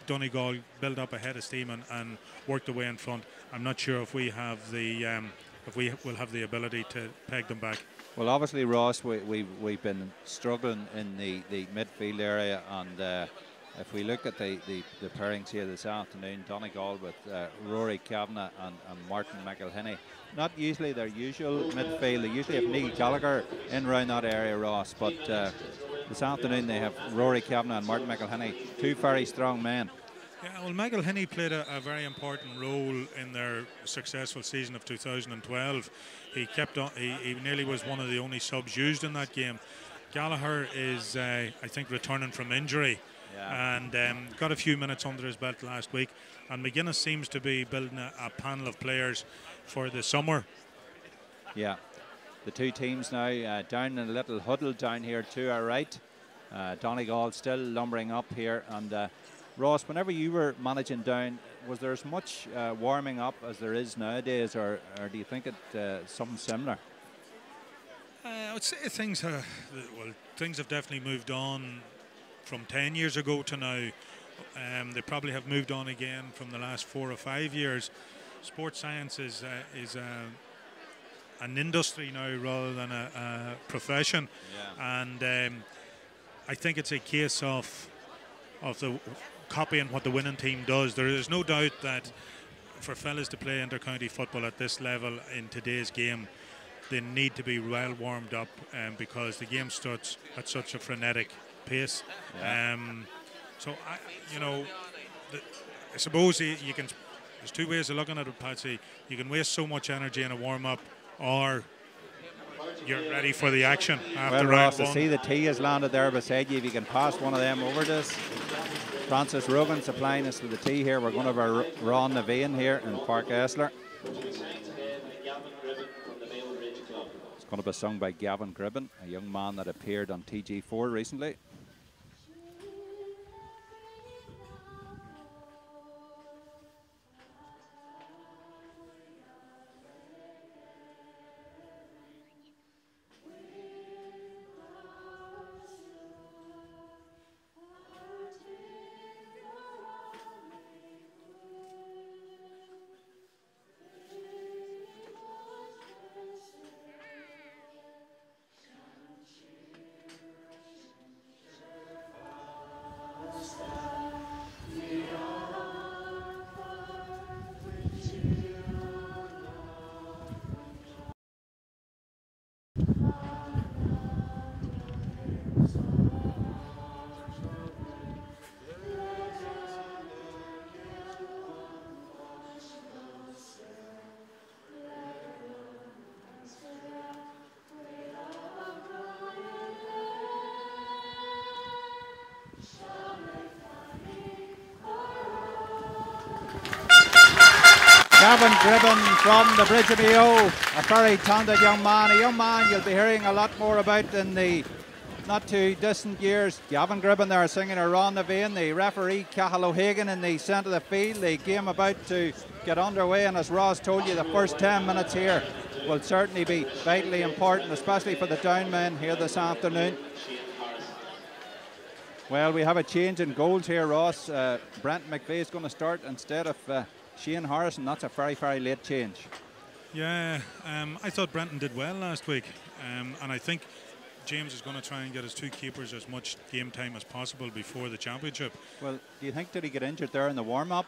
Donegal build up a head of steam and work the way in front. I'm not sure if we have the if we will have the ability to peg them back. Well, obviously, Ross, we've been struggling in the midfield area, and if we look at the pairings here this afternoon, Donegal with Rory Kavanagh and Martin McElhinney, not usually their usual midfield. They usually have Neil Gallagher in around that area, Ross, but this afternoon they have Rory Kavanagh and Martin McElhinney, two very strong men. Yeah, well, McElhinney played a very important role in their successful season of 2012. He kept on. He nearly was one of the only subs used in that game. Gallagher is, I think, returning from injury, and got a few minutes under his belt last week. And McGuinness seems to be building a panel of players for the summer. Yeah, the two teams now down in a little huddle down here to our right. Donegal still lumbering up here, and Ross, whenever you were managing down, was there as much warming up as there is nowadays, or do you think it's something similar? I would say things have definitely moved on from 10 years ago to now. They probably have moved on again from the last 4 or 5 years. Sports science is an industry now rather than a profession, and I think it's a case of the copying what the winning team does. There is no doubt that for fellas to play inter-county football at this level in today's game, they need to be well warmed up, because the game starts at such a frenetic pace. So I suppose you can. There's two ways of looking at it, Patsy. You can waste so much energy in a warm-up, or you're ready for the action after round one. I see the tee has landed there beside you. If you can pass one of them over to us. Francis Rogan supplying us with the tee here. We're going to have a Ron Naveen here in Park Esler. It's going to be sung by Gavin Gribben, a young man that appeared on TG4 recently. Gavin Gribben from the Bridge of Mayo, a very talented young man you'll be hearing a lot more about in the not too distant years. Gavin Gribben there singing a Ron Naveen, the referee Cathal O'Hagan in the centre of the field. The game about to get underway, and as Ross told you, the first 10 minutes here will certainly be vitally important, especially for the down men here this afternoon. Well, we have a change in goals here, Ross. Brent McVeigh is going to start instead of Shane Harrison. That's a very, very late change. Yeah, I thought Brenton did well last week, and I think James is going to try and get his two keepers as much game time as possible before the championship. Well, do you think, did he get injured there in the warm-up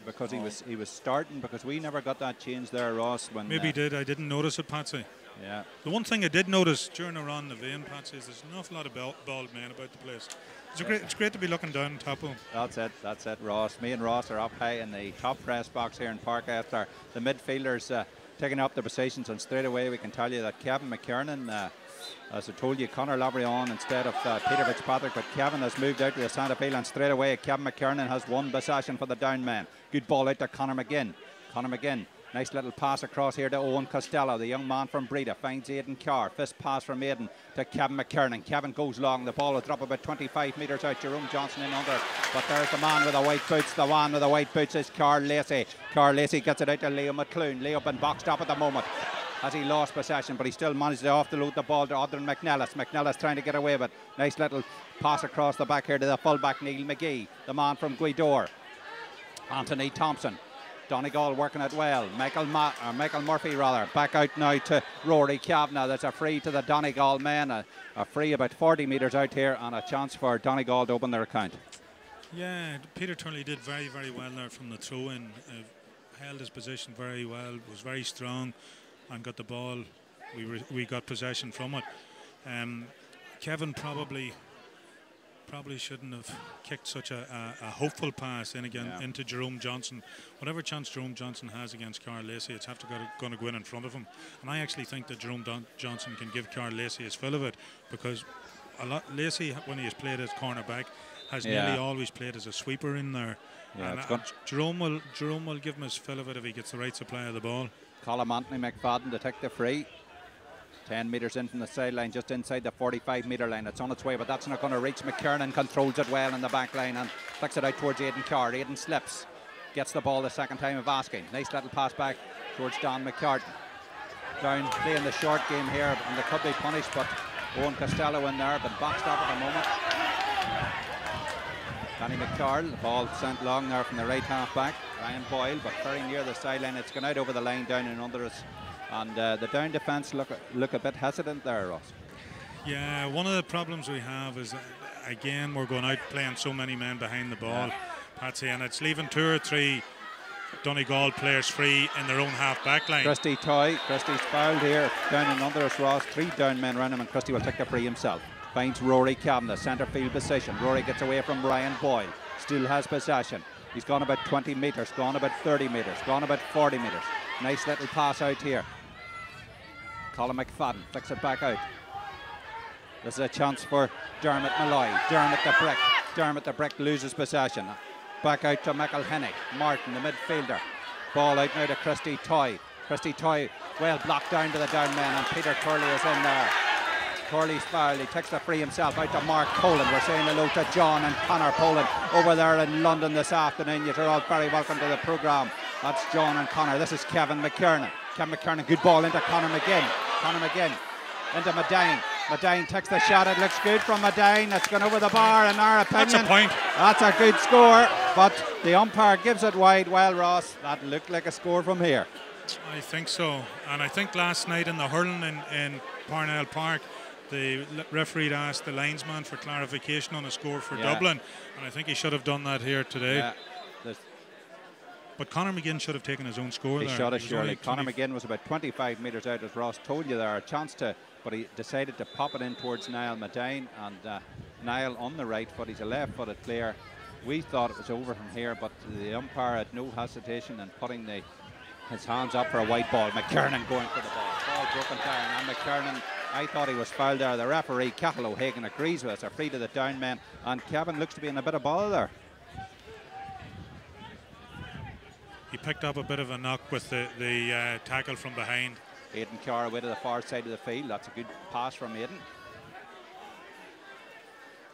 because he was starting? Because we never got that change there, Ross. When maybe he did. I didn't notice it, Patsy. Yeah. The one thing I did notice during a run of Ron Naveen, Patsy, is there's an awful lot of bald men about the place. It's great to be looking down on top of them. That's it, Ross. Me and Ross are up high in the top press box here in Park after the midfielders taking up their positions, and straight away we can tell you that Kevin McKiernan, as I told you, Conor Lavery on instead of Peter Fitzpatrick, but Kevin has moved out to the centre field, and straight away Kevin McKiernan has won possession for the down man. Good ball out to Conor McGinn. Nice little pass across here to Owen Costello, the young man from Breda, finds Aidan Carr. Fist pass from Aidan to Kevin McKiernan. Kevin goes long, the ball will drop about 25 metres out. Jerome Johnson in under, but there's the man with the white boots. The one with the white boots is Carl Lacey. Carl Lacey gets it out to Leo McClune. Leo been boxed up at the moment. Has he lost possession? But he still managed to offload the ball to Odrin McNellis. McNellis trying to get away with it. Nice little pass across the back here to the fullback, Neil McGee, the man from Gweedore. Anthony Thompson. Donegal working it well. Michael Murphy back out now to Rory Kavanagh. That's a free to the Donegal men. A free about 40 metres out here, and a chance for Donegal to open their account. Yeah, Peter Turnley did very, very well there from the throw-in. Held his position very well, was very strong, and got the ball. We got possession from it. Kevin probably shouldn't have kicked such a hopeful pass in again into Jerome Johnson. Whatever chance Jerome Johnson has against Carl Lacey, it's going to go in front of him. And I actually think that Jerome Johnson can give Carl Lacey his fill of it, because Lacey, when he has played as cornerback, has nearly always played as a sweeper in there. Yeah, and Jerome will give him his fill of it if he gets the right supply of the ball. Colm Anthony McFadden to take the free. 10 metres in from the sideline, just inside the 45-metre line. It's on its way, but that's not going to reach. McKiernan controls it well in the back line and flicks it out towards Aidan Carr. Aidan slips, gets the ball the second time of asking. Nice little pass back towards Don McCartan. Down playing the short game here, and they could be punished, but Owen Costello in there, but boxed up at the moment. Danny McCarl, the ball sent long there from the right half back. Ryan Boyle, but very near the sideline. It's gone out over the line down and under us. And the down defence look a bit hesitant there, Ross. Yeah, one of the problems we have is, again, we're going out playing so many men behind the ball, Patsy, and it's leaving 2 or 3 Donegal players free in their own half-back line. Christy's fouled here, down and under us, Ross. 3 down men around him, and Christy will take the free himself. Finds Rory Kavanagh, centre field position. Rory gets away from Ryan Boyle, still has possession. He's gone about 20 metres, gone about 30 metres, gone about 40 metres. Nice little pass out here. Colm McFadden flicks it back out. This is a chance for Dermot Malloy. Dermot the Brick loses possession. Back out to McElhenny. Martin, the midfielder. Ball out now to Christy Toy. Christy Toy well blocked down to the down man, and Peter Turley is in there. Turley's foul. He takes the free himself out to Mark Poland. We're saying hello to John and Connor Poland over there in London this afternoon. You're all very welcome to the programme. That's John and Connor. This is Kevin McKiernan. Kevin McKiernan, good ball into Conor McGinn. Conor McGinn into Medine. Medine takes the shot. It looks good from Medine. It's gone over the bar in our opinion. That's a point. That's a good score, but the umpire gives it wide. Well, Ross, that looked like a score from here. I think so. And I think last night in the hurling in Parnell Park, the referee asked the linesman for clarification on a score for Dublin, and I think he should have done that here today. Yeah. But Conor McGinn should have taken his own score he there. He should have, surely. Conor McGinn was about 25 metres out, as Ross told you there. A chance to, but he decided to pop it in towards Niall Medine, and Niall on the right foot. He's a left-footed player. We thought it was over from here, but the umpire had no hesitation in putting his hands up for a white ball. McKiernan going for the ball. Ball broken down, and McKiernan, I thought he was fouled there. The referee, Cathal O'Hagan, agrees with us. A free to the down men, and Kevin looks to be in a bit of bother there. He picked up a bit of a knock with the tackle from behind. Aidan Carr away to the far side of the field. That's a good pass from Aidan.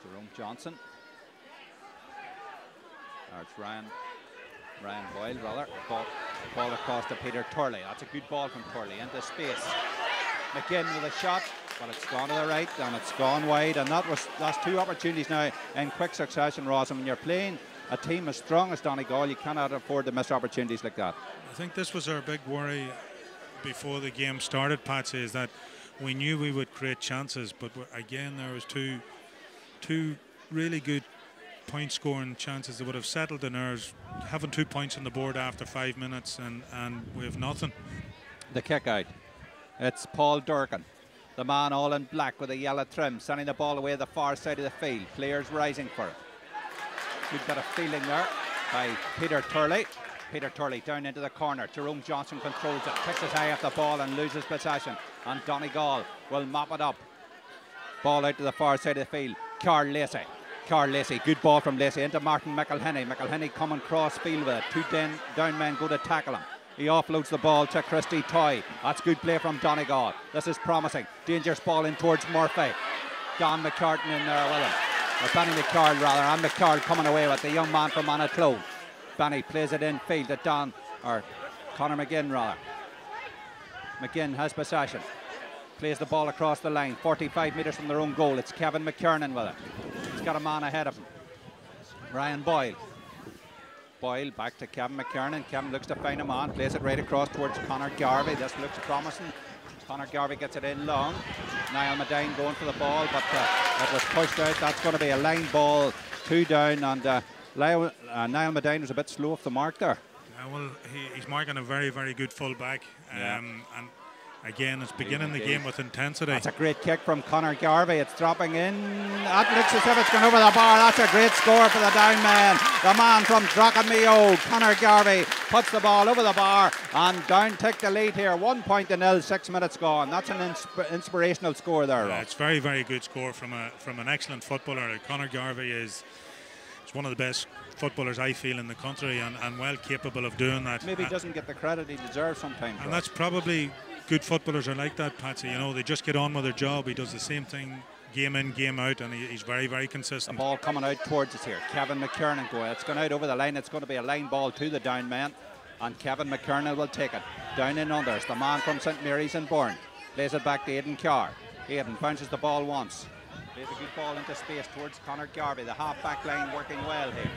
Jerome Johnson. There's Ryan Boyle, rather. Ball across to Peter Turley. That's a good ball from Turley into space. McGinn with a shot, but it's gone to the right and it's gone wide. And that's 2 opportunities now in quick succession, Ross. And when you're playing a team as strong as Donegal, you cannot afford to miss opportunities like that. I think this was our big worry before the game started, Patsy, is that we knew we would create chances, but again there was two really good point scoring chances that would have settled the nerves. Having 2 points on the board after 5 minutes and we have nothing. The kick out. It's Paul Durkin, the man all in black with a yellow trim, sending the ball away the far side of the field. Players rising for it. Good bit of feeling there by Peter Turley. Peter Turley down into the corner. Jerome Johnson controls it, takes his eye off the ball and loses possession. And Donegal will mop it up. Ball out to the far side of the field. Carl Lacey, good ball from Lacey into Martin McElhenny. McElhenny coming cross field with it. 2 down men go to tackle him. He offloads the ball to Christy Toy. That's good play from Donegal. This is promising. Dangerous ball in towards Murphy. Don McCartan in there with him. Or Benny McCarl rather, and McCarl coming away with the young man from Monaclo. Benny plays it in field to Conor McGinn rather. McGinn has possession. Plays the ball across the line, 45 metres from their own goal. It's Kevin McKernan with it. He's got a man ahead of him. Ryan Boyle. Boyle back to Kevin McKernan. Kevin looks to find a man, plays it right across towards Conor Garvey. This looks promising. Conor Garvey gets it in long. Niall Medine going for the ball, but it was pushed out. That's going to be a line ball, 2 down, and Niall Medine was a bit slow off the mark there. Well, he's marking a very, very good full-back. And again, it's beginning the game with intensity. That's a great kick from Conor Garvey. It's dropping in. That looks as if it's going over the bar. That's a great score for the down man. The man from Drogheda, Conor Garvey, puts the ball over the bar, and down take the lead here. 1 point to nil, 6 minutes gone. That's an inspirational score there. It's very, very good score from an excellent footballer. Conor Garvey is one of the best footballers I feel in the country, and well capable of doing that. Maybe he doesn't get the credit he deserves sometimes. And that's probably... Good footballers are like that, Patsy. You know, they just get on with their job. He does the same thing game in, game out, and he's very, very consistent. The ball coming out towards us here. Kevin McKernan going. It's gone out over the line. It's going to be a line ball to the down man, and Kevin McKernan will take it. Down in under. It's the man from St Mary's in Bourne. Plays it back to Aidan Carr. Aidan bounces the ball once. Plays a good ball into space towards Conor Garvey. The half-back line working well here.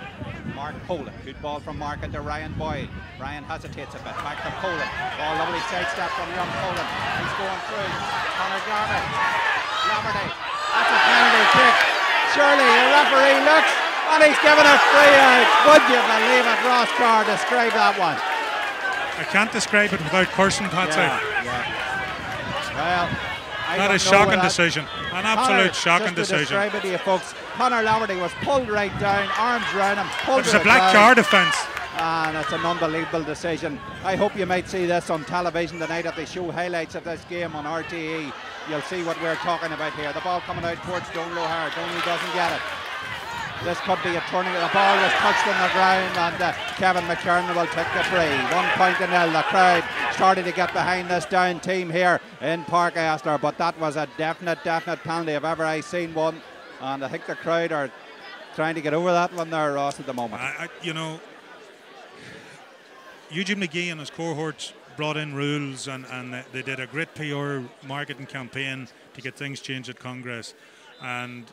Mark Poland. Good ball from Mark into Ryan Boyle. Ryan hesitates a bit. Back to Poland. Oh, lovely sidestep from young Poland. He's going through. Conor Garvey. Laverty. That's a penalty kick. Surely the referee looks, and he's given a free out. Would you believe it? Ross Carr, describe that one. I can't describe it without cursing, Patsy. Well, that is shocking decision. An absolute shocking decision. Just to describe it to you folks, Conor Laverty was pulled right down, arms round him, pulled. It was a black card offence. And it's an unbelievable decision. I hope you might see this on television tonight if they show highlights of this game on RTE. You'll see what we're talking about here. The ball coming out towards Donal O'Hare. Donal doesn't get it. This could be a turning. The ball was touched on the ground, and Kevin McKernan will take the free. 1 point to nil. The crowd started to get behind this down team here in Park Astor, but that was a definite penalty if ever I seen one. And I think the crowd are trying to get over that one there, Ross, at the moment. You know, Eugene McGee and his cohorts brought in rules, and they did a great PR marketing campaign to get things changed at Congress. And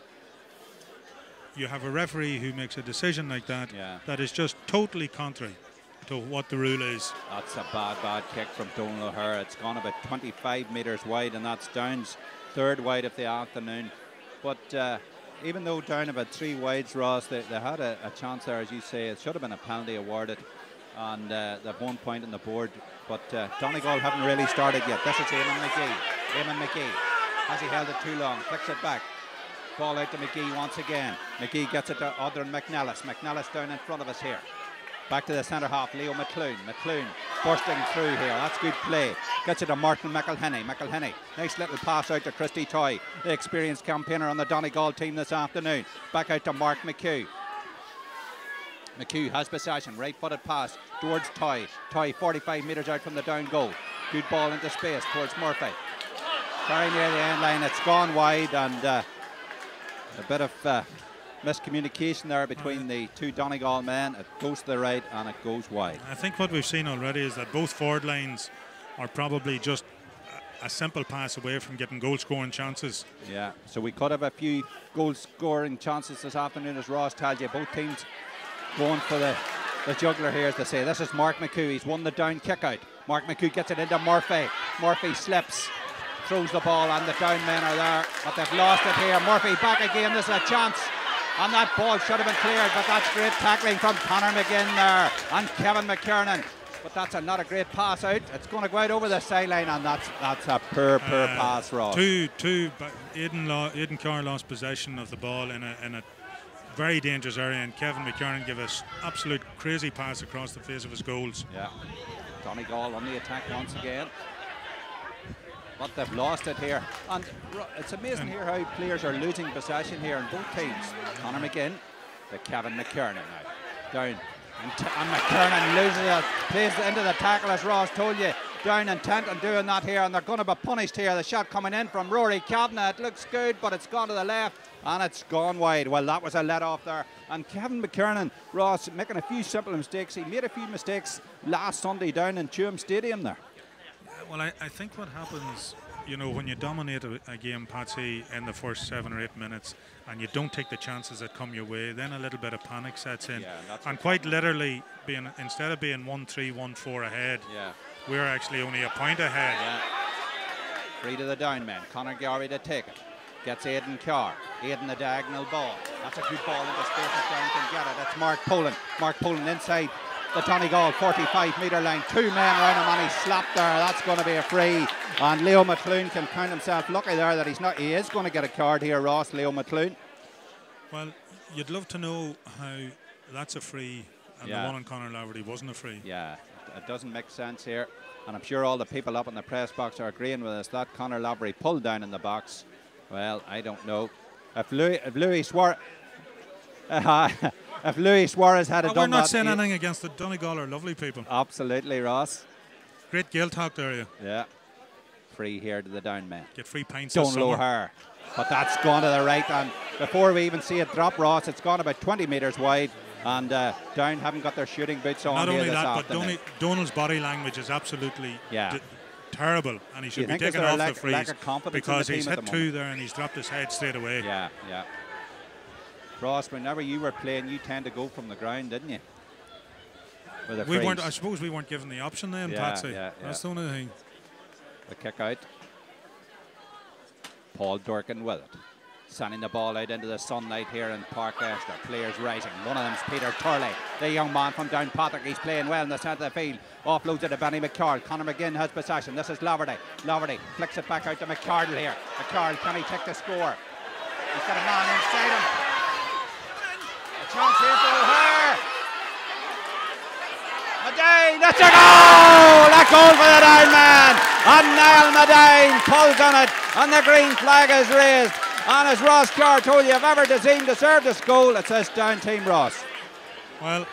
you have a referee who makes a decision like that that is just totally contrary to what the rule is. That's a bad kick from Donal O'Hare. It's gone about 25 metres wide, and that's Down's third wide of the afternoon. But even though Down about 3 wides, Ross, they had a chance there, as you say. It should have been a penalty awarded, and they've 1 point on the board. But Donegal haven't really started yet. This is Eamon McGee. Eamon McGee. Has he held it too long? Flicks it back. Ball out to McGee once again. McGee gets it to Odrin McNellis. McNellis down in front of us here. Back to the centre half, Leo McClune. McClune bursting through here. That's good play. Gets it to Martin McElhenney. McElhenney, nice little pass out to Christy Toy, the experienced campaigner on the Donegal team this afternoon. Back out to Mark McHugh. McHugh has possession. Right-footed pass towards Toy. Toy 45 metres out from the down goal. Good ball into space towards Murphy. Very near the end line. It's gone wide, and a bit of miscommunication there between the two Donegal men. It goes to the right and it goes wide. I think what we've seen already is that both forward lines are probably just a simple pass away from getting goal scoring chances. Yeah, so we could have a few goal scoring chances this afternoon, as Ross tells you. Both teams going for the juggler here, as they say. This is Mark McHugh. He's won the down kick out. Mark McHugh gets it into Murphy. Murphy slips, throws the ball, and the down men are there, but they've lost it here. Murphy back again. This is a chance, and that ball should have been cleared, but that's great tackling from Conor McGinn there and Kevin McKernan. But that's not a great pass out. It's going to go out over the sideline, and that's a poor pass, Ross. But Aidan Carr lost possession of the ball in a very dangerous area, and Kevin McKernan gave us absolute crazy pass across the face of his goals. Yeah, Donegal on the attack once again. But they've lost it here, and it's amazing here how players are losing possession here in both teams. Conor McGinn to Kevin McKernan now. Down, and McKernan loses it, plays into the tackle, as Ross told you. Down intent on doing that here, and they're going to be punished here. The shot coming in from Rory Kavanagh. It looks good, but it's gone to the left, and it's gone wide. Well, that was a let-off there. And Kevin McKernan, Ross, making a few simple mistakes. He made a few mistakes last Sunday down in Tuam Stadium there. Well, I think what happens, you know, when you dominate a game, Patsy, in the first 7 or 8 minutes, and you don't take the chances that come your way, then a little bit of panic sets in. And quite literally, instead of being 1-3, 1-4 ahead, we're actually only a point ahead. Free to the down man. Conor Garvey to take it. Gets Aidan Carr. Aidan the diagonal ball. That's a good ball into space if Down can get it. That's Mark Poland. Mark Poland inside the Donegal 45-metre line. 2 men round him and he's slapped there. That's going to be a free. And Leo McClune can count himself lucky there that he is going to get a card here, Ross, Leo McClune. Well, you'd love to know how that's a free and the one on Conor Laverty wasn't a free. Yeah, it doesn't make sense here. And I'm sure all the people up in the press box are agreeing with us. That Conor Laverty pulled down in the box. Well, I don't know. If Louis Suarez had done that... We're not saying anything against the Donegal are lovely people. Absolutely, Ross. Great Gael talk there, you. Yeah. Free here to the down man. Get free pints Don't low her. But that's gone to the right. And before we even see it drop, Ross, it's gone about 20 metres wide. And Down haven't got their shooting boots on. Not only that, but Donald's body language is absolutely terrible, and he should be taken off the freeze because he's hit 2 there and he's dropped his head straight away. Yeah. Ross, whenever you were playing, you tend to go from the ground, didn't you? We weren't. I suppose we weren't given the option then, Patsy. That's the only thing. The kick out. Paul Durkin with it. Sending the ball out into the sunlight here in Park Esther. Players rising. One of them's Peter Turley, the young man from Downpatrick. He's playing well in the centre of the field. Offloads it to Benny McCardle. Conor McGinn has possession. This is Laverty. Laverty flicks it back out to McCardle here. McCardle, can he take the score? He's got a man inside him. A chance here for O'Hare. Madine, that's a goal! A goal for the down man. And Niall Madine pulls on it, and the green flag is raised. And as Ross Carr told you, if ever the team deserved this goal, it says Down Team Ross. Well,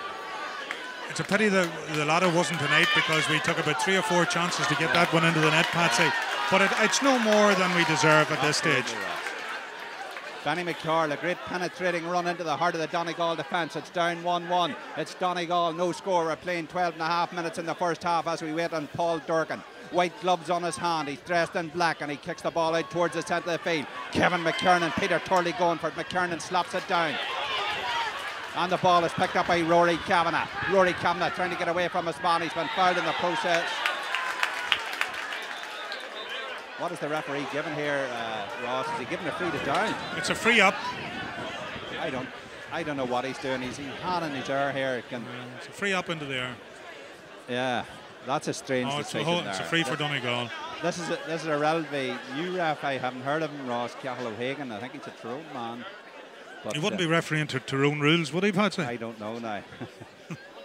it's a pity that the ladder wasn't tonight because we took about 3 or 4 chances to get that one into the net, Patsy. But it's no more than we deserve at this stage. Benny McCarl, a great penetrating run into the heart of the Donegal defence. It's down 1-1. It's Donegal, no score. We're playing 12.5 minutes in the first half as we wait on Paul Durkin. White gloves on his hand, he's dressed in black and he kicks the ball out towards the centre of the field. Kevin McKernan, Peter Turley going for it. McKernan slaps it down. And the ball is picked up by Rory Kavanagh. Rory Kavanagh trying to get away from his man. He's been fouled in the process. What is the referee giving here, Ross? Is he giving a free to Down? It's a free up. I don't know what he's doing. He's handing his air here. It's a free up into the air. Yeah. That's a strange decision. It's a free for Donegal. This is a relatively new ref. I haven't heard of him, Ross Cahill O'Hagan. I think he's a Tyrone man. But he wouldn't be refereeing to Tyrone rules, would he, Patsy? I don't know now.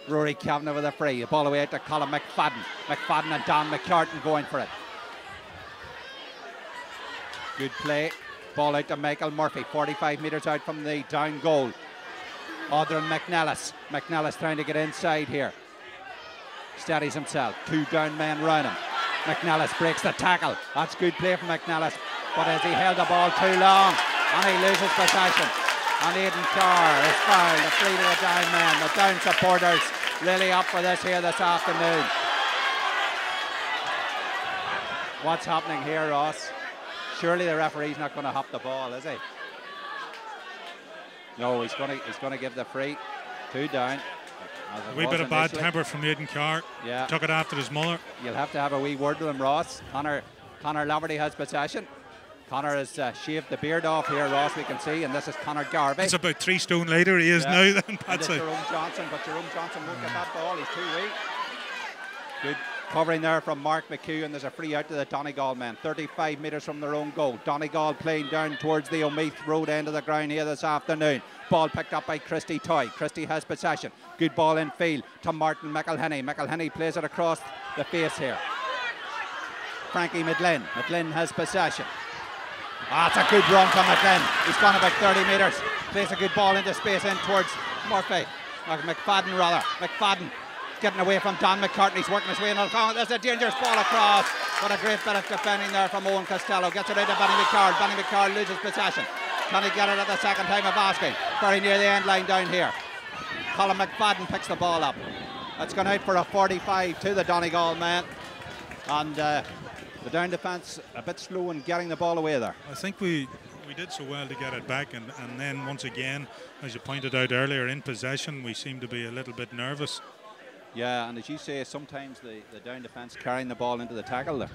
Rory Kavanagh with a free. The ball away out to Colin McFadden. McFadden and Dan McCartan going for it. Good play. Ball out to Michael Murphy. 45 metres out from the Down goal. Audron McNellis. McNellis trying to get inside here. Steadies himself. 2 down men round him. McNellis breaks the tackle. That's good play from McNellis. But as he held the ball too long, and he loses possession. And Aidan Carr is fouled. The free to the down men. The Down supporters really up for this here this afternoon. What's happening here, Ross? Surely the referee's not going to hop the ball, is he? No, he's going to give the free. 2 down. A wee bit of bad temper from Aidan Carr. Yeah. Took it after his mother. You'll have to have a wee word with him, Ross. Conor Laverty has possession. Conor has shaved the beard off here, Ross, we can see, and this is Conor Garvey. It's about 3 stone later he is now then, Patsy. Jerome Johnson, but Jerome Johnson won't get that ball, he's too weak. Good covering there from Mark McHugh, and there's a free out to the Donegal men, 35 metres from their own goal. Donegal playing down towards the Omeath Road end of the ground here this afternoon. Ball picked up by Christy Toy. Christy has possession. Good ball in field to Martin McElhenney. McElhenney plays it across the face here. Frankie McLean. McLean has possession. That's a good run from McLean. He's gone about 30 metres. Plays a good ball into space in towards Murphy. McFadden rather. McFadden getting away from Dan McCartney. He's working his way in. There's a dangerous ball across. But a great bit of defending there from Owen Costello. Gets it out to Benny McCard. Benny McCard loses possession. Can he get it at the second time of asking? Very near the end line down here. Colin McFadden picks the ball up. That's gone out for a 45 to the Donegal man. And the down defence a bit slow in getting the ball away there. I think we did so well to get it back, and then once again, as you pointed out earlier, in possession we seem to be a little bit nervous. Yeah, and as you say, sometimes the down defence carrying the ball into the tackle there.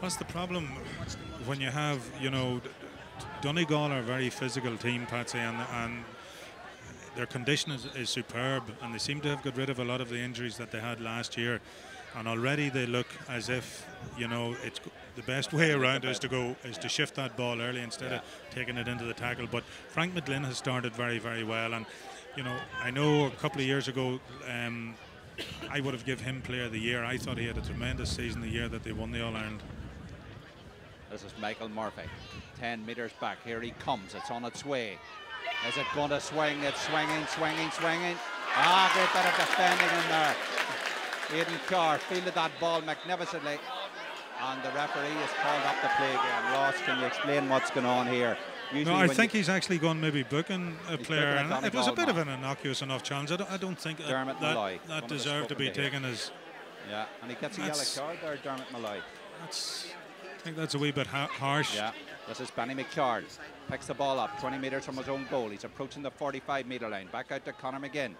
What's the problem when you have, you know, Donegal are a very physical team, Patsy, and their condition is superb, and they seem to have got rid of a lot of the injuries that they had last year, and already they look as if, you know, it's the best way around is to shift that ball early instead of taking it into the tackle. But Frank McGlynn has started very, very well, and you know, I know a couple of years ago I would have given him Player of the Year. I thought he had a tremendous season the year that they won the All-Ireland. This is Michael Murphy, 10 metres back. Here he comes. It's on its way. Is it going to swing? It's swinging, swinging, swinging. Ah, great bit of defending in there. Aidan Carr fielded that ball magnificently, and the referee has called up the play again. Ross, can you explain what's going on here? Usually no, I think he's actually gone maybe booking a player. And it was a bit of an innocuous enough challenge. I don't think that deserved to be taken as... Yeah, and he gets a yellow card there, Dermot Malloy. I think that's a wee bit harsh. Yeah, this is Benny McCard. Picks the ball up 20 metres from his own goal. He's approaching the 45-metre line. Back out to Conor McGinn.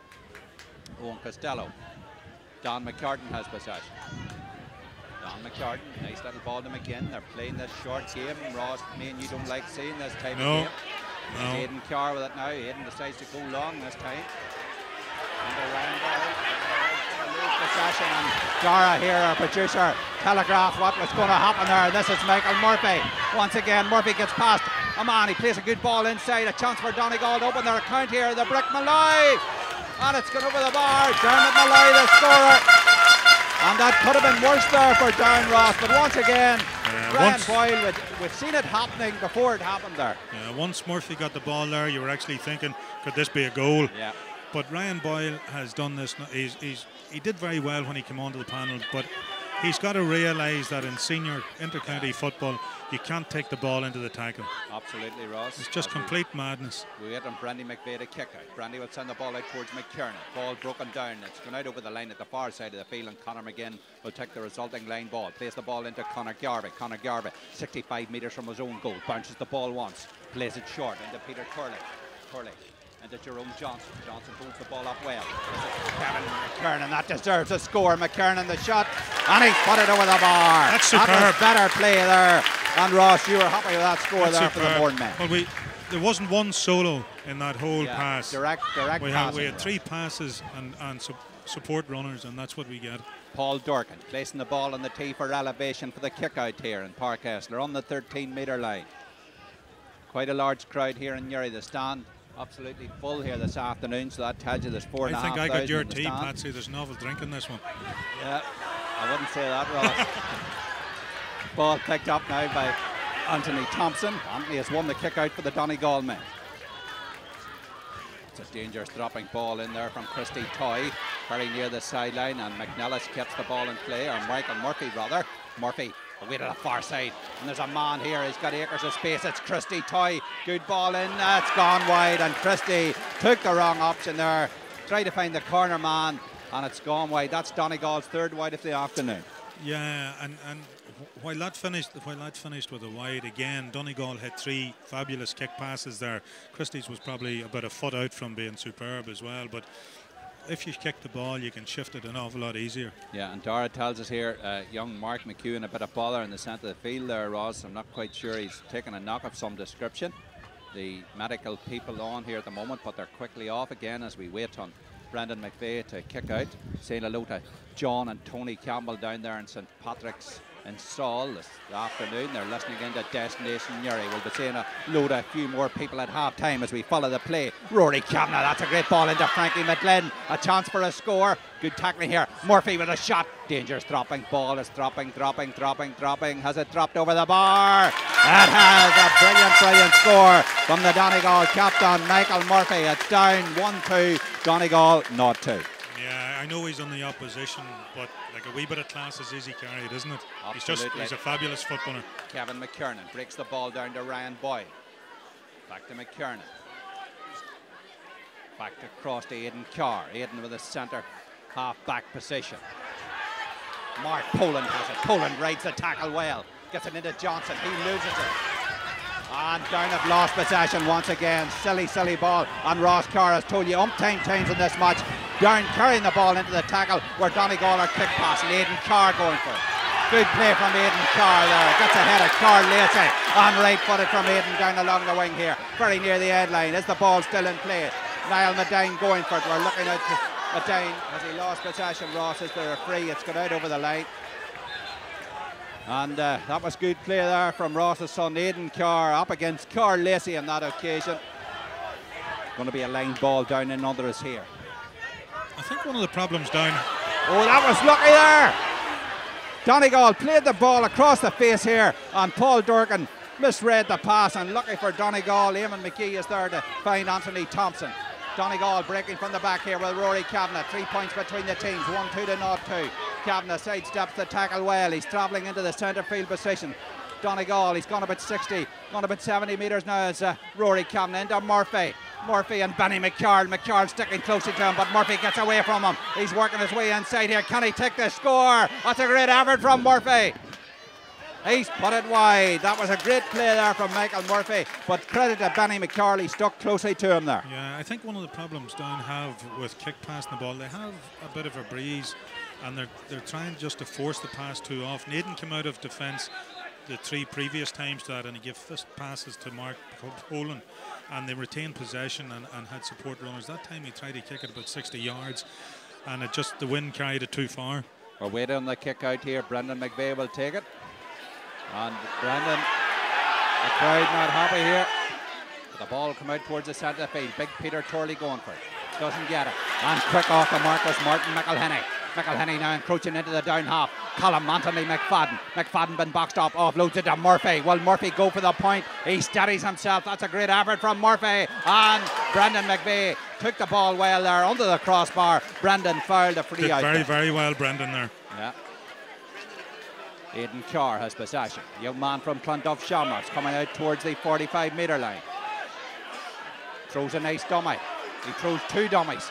Owen Costello. Don McCartan has possession. Don McCartan, nice little ball to McGinn. They're playing this short game. Ross, me and you don't like seeing this type of game. No. Aidan Carr with it now. Aidan decides to go long this time. And around lose possession, and Dara here, our producer, telegraphed what was going to happen there. This is Michael Murphy. Once again, Murphy gets past a man. He plays a good ball inside. A chance for Donegal to open their account here. The brick Malloy. And it's gone over the bar. Dermot Malloy, the scorer. And that could have been worse there for Darren Ross. But once again, Brian Boyle, we've seen it happening before it happened there. Yeah, once Murphy got the ball there, you were actually thinking, could this be a goal? Yeah. But Ryan Boyle has done this. He did very well when he came onto the panel, but he's got to realise that in senior inter-county football, you can't take the ball into the tackle. Absolutely, Ross. It's just complete madness. We wait on Brandy McVeigh to kick out. Brandy will send the ball out towards McKiernan. Ball broken down. It's gone out over the line at the far side of the field, and Conor McGinn will take the resulting line ball. Plays the ball into Conor Garvey. Conor Garvey, 65 metres from his own goal. Bounces the ball once. Plays it short into Peter Turley. Into Jerome Johnson. Johnson holds the ball up well. Kevin McKiernan, that deserves a score. McKiernan the shot, and he's put it over the bar. That's superb. That was better play there. And Ross, you were happy with that score there for the Bourne men. Well, there wasn't one solo in that whole pass. Direct we had 3 passes and support runners, and that's what we get. Paul Dorkin placing the ball on the tee for elevation for the kick out here in Parkesler on the 13-metre line. Quite a large crowd here in Newry. The stand absolutely full here this afternoon, so that tells you there's 4,500. I think I got your tea, Patsy. There's novel drink in this one. Yeah, I wouldn't say that, Ross. Ball picked up now by Anthony Thompson. Anthony has won the kick out for the Donegal men. It's a dangerous dropping ball in there from Christy Toy, very near the sideline, and McNellis gets the ball in play, or Michael Murphy rather. Murphy away to the far side, and there's a man here. He's got acres of space. It's Christy Toy. Good ball in. It's gone wide, and Christy took the wrong option there. Tried to find the corner man, and it's gone wide. That's Donegal's 3rd wide of the afternoon. Yeah, and while that finished with a wide again, Donegal had 3 fabulous kick passes there. Christie's was probably about a foot out from being superb as well, but if you kick the ball, you can shift it an awful lot easier. Yeah, and Dara tells us here, young Mark McEwen, a bit of bother in the centre of the field there, Ross. I'm not quite sure. He's taken a knock of some description. The medical people on here at the moment, but they're quickly off again as we wait on Brendan McVeigh to kick out. Saying hello to John and Tony Campbell down there in St Patrick's in Saul this afternoon. They're listening in to Destination Newry. We'll be seeing a few more people at half time as we follow the play. Rory Kavanagh, that's a great ball into Frankie McGlynn. A chance for a score. Good tackling here. Murphy with a shot. Dangerous dropping ball. Is dropping. Has it dropped over the bar? It has. A brilliant score from the Donegal captain, Michael Murphy. It's down 1-2. Donegal not 2. Yeah, I know he's on the opposition, but like a wee bit of class is easy carried, isn't it? Absolutely. He's a fabulous footballer. Kevin McKiernan breaks the ball down to Ryan Boyle. Back to McKiernan. Back across to Aidan Carr. Aidan with a centre half-back position. Mark Poland has it. Poland rides the tackle well. Gets it into Johnson. He loses it. And down have lost possession once again. Silly ball. And Ross Carr has told you umpteen times in this match. Down carrying the ball into the tackle where Donegal are kick pass. Aidan Carr going for it. Good play from Aidan Carr there. Gets ahead of Carr Lacey. And right footed from Aidan down along the wing here. Very near the end line. Is the ball still in play? Niall Medine going for it. We're looking out to Medine. Has he lost possession? Ross, is there a free? It's got out over the line. And that was good play there from Ross's son Aidan Carr up against Carr Lacey on that occasion. Going to be a line ball down in under us here. I think one of the problems down. Oh, that was lucky there. Donegal played the ball across the face here, and Paul Durkin misread the pass, and lucky for Donegal, Eamon McGee is there to find Anthony Thompson. Donegal breaking from the back here with Rory Kavanagh. 3 points between the teams, 1-2 to 0-2. Kavanagh sidesteps the tackle well. He's travelling into the centre field position. Donegal, he's gone about 60, gone about 70 metres now as Rory Kavanagh into Murphy. Murphy and Benny McCarl. McCarl sticking closely to him, but Murphy gets away from him. He's working his way inside here. Can he take the score? That's a great effort from Murphy. He's put it wide. That was a great play there from Michael Murphy, but credit to Benny McCarl. He stuck closely to him there. Yeah, I think one of the problems Down have with kick passing the ball, they have a bit of a breeze, and they're trying just to force the pass too often. Aidan came out of defence the 3 previous times to that, and he gave fist passes to Mark Poland, and they retained possession and had support runners. That time he tried to kick it about 60 yards, and the wind carried it too far. We're waiting on the kick out here. Brendan McVeigh will take it. And Brendan, the crowd not happy here. The ball come out towards the centre of the field. Big Peter Turley going for it. Doesn't get it. And quick off the Marcus Martin McElhenney. McElhenney now encroaching into the down half. Colin Anthony McFadden. McFadden been boxed up, offloads it to Murphy. Will Murphy go for the point? He steadies himself. That's a great effort from Murphy. And Brendan McVeigh took the ball well there under the crossbar. Brendan fouled a free out. Very well, Brendan there. Yeah. Aidan Carr has possession. Young man from Clonduff Shamrocks coming out towards the 45-metre line. Throws a nice dummy. He throws 2 dummies.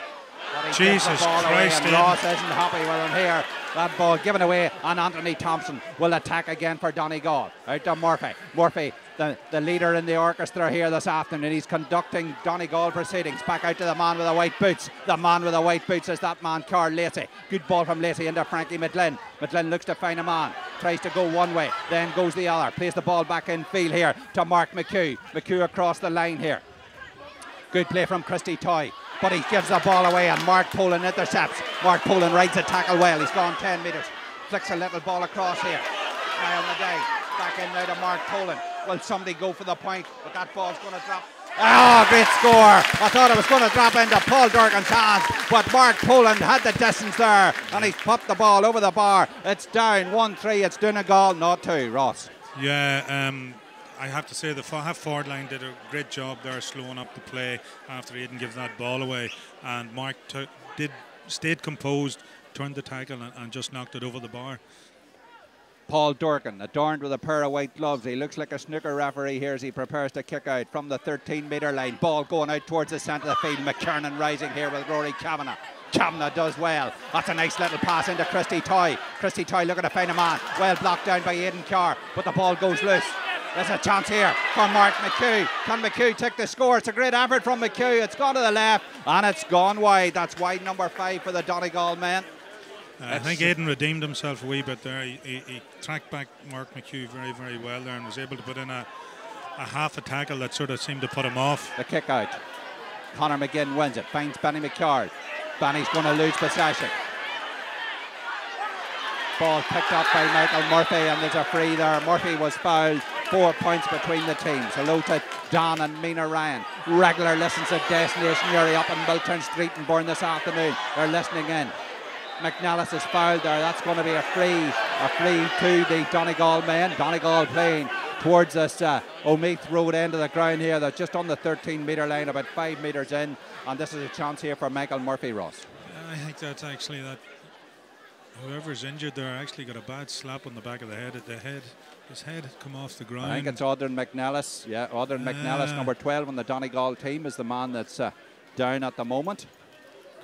Jesus Christ. And Ross isn't happy with him here. That ball given away, and Anthony Thompson will attack again for Donegal. Out to Murphy. Murphy, the leader in the orchestra here this afternoon. He's conducting Donegal proceedings. Back out to the man with the white boots. The man with the white boots is that man, Carl Lacey. Good ball from Lacey into Frankie McLean. McLean looks to find a man. Tries to go one way, then goes the other. Plays the ball back in field here to Mark McHugh. McHugh across the line here. Good play from Christy Toy, but he gives the ball away, and Mark Poland intercepts. Mark Poland rides the tackle well. He's gone 10 metres. Flicks a little ball across here. Niall Medine back in now to Mark Poland. Will somebody go for the point? But that ball's going to drop. Oh, great score. I thought it was going to drop into Paul Durkin's hands, but Mark Poland had the distance there, and he's popped the ball over the bar. It's down 1-3. It's Donegal, not 2. Ross. Yeah, I have to say the half forward line did a great job there slowing up the play after Aidan gives that ball away, and Mark stayed composed, turned the tackle and just knocked it over the bar. Paul Durkin, adorned with a pair of white gloves. He looks like a snooker referee here as he prepares to kick out from the 13-metre line. Ball going out towards the centre of the field. McKernan rising here with Rory Kavanagh. Kavanagh does well. That's a nice little pass into Christy Toy. Christy Toy looking to find a man. Well blocked down by Aidan Carr, but the ball goes loose. There's a chance here for Mark McHugh. Can McHugh take the score? It's a great effort from McHugh. It's gone to the left and it's gone wide. That's wide number 5 for the Donegal men. I think Aidan redeemed himself a wee bit there. He tracked back Mark McHugh very well there and was able to put in a half a tackle that sort of seemed to put him off. The kick out. Conor McGinn wins it. Finds Benny McCard. Benny's going to lose possession. Ball picked up by Michael Murphy, and there's a free there. Murphy was fouled. 4 points between the teams. Hello to Don and Mina Ryan. Regular listens at Destination Newry up in Milton Street in Bourne this afternoon. They're listening in. McNellis is fouled there. That's going to be a free to the Donegal men. Donegal playing towards this Omeath Road end of the ground here. They're just on the 13-metre line, about 5 metres in, and this is a chance here for Michael Murphy, Ross. I think that's actually that whoever's injured there actually got a bad slap on the back of the head. His head had come off the ground. I think it's Audrin McNellis. Yeah, Audrin McNellis, number 12 on the Donegal team, is the man that's down at the moment.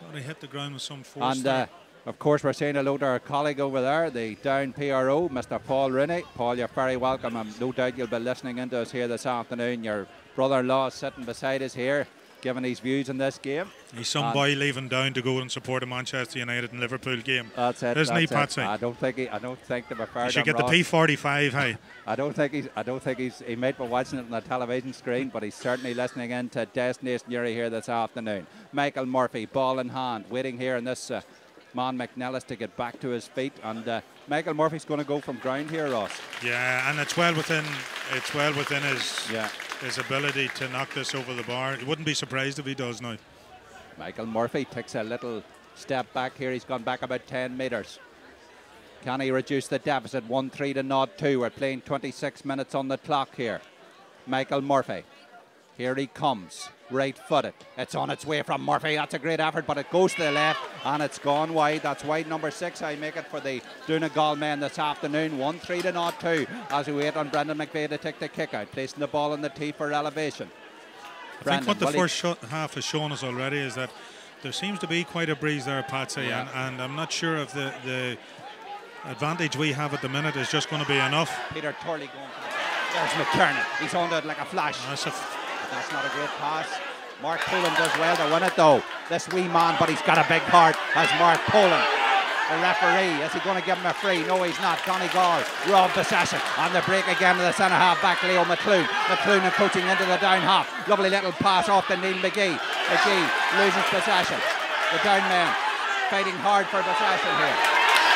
God, he hit the ground with some force. And Of course, we're saying hello to our colleague over there, the Down PRO, Mr. Paul Rooney. Paul, you're very welcome. No doubt you'll be listening into us here this afternoon. Your brother-in-law is sitting beside us here, giving his views on this game. He's some boy leaving down to go and support a Manchester United and Liverpool game. That's it. Isn't he, Patsy? I don't think to be fair. He should get the P45, hey. I don't think he might be watching it on the television screen, but he's certainly listening in to Destination Newry here this afternoon. Michael Murphy, ball in hand, waiting here in this man McNellis to get back to his feet, and Michael Murphy's going to go from ground here, Ross. Yeah, and it's well within his ability to knock this over the bar. He wouldn't be surprised if he does now. Michael Murphy takes a little step back here. He's gone back about 10 metres. Can he reduce the deficit? 1-3 to 0-2. We're playing 26 minutes on the clock here. Michael Murphy. Here he comes. Right-footed. It's on its way from Murphy. That's a great effort, but it goes to the left and it's gone wide. That's wide number 6. I make it for the Donegal men this afternoon. 1-3 to 0-2 as we wait on Brendan McVeigh to take the kick out, placing the ball on the tee for elevation. I think what the first half has shown us already is that there seems to be quite a breeze there, Patsy, and I'm not sure if the advantage we have at the minute is just going to be enough. Peter Turley going for it. There's McKernan. He's on it like a flash. That's not a great pass. Mark Pullen does well to win it though. This wee man, but he's got a big heart, as Mark Pullen. The referee, is he going to give him a free? No, he's not. Donegal, Rob possession. On the break again to the centre half back, Leo McClune. McClune encroaching into the down half. Lovely little pass off to Neil McGee. McGee loses possession. The down men fighting hard for possession here.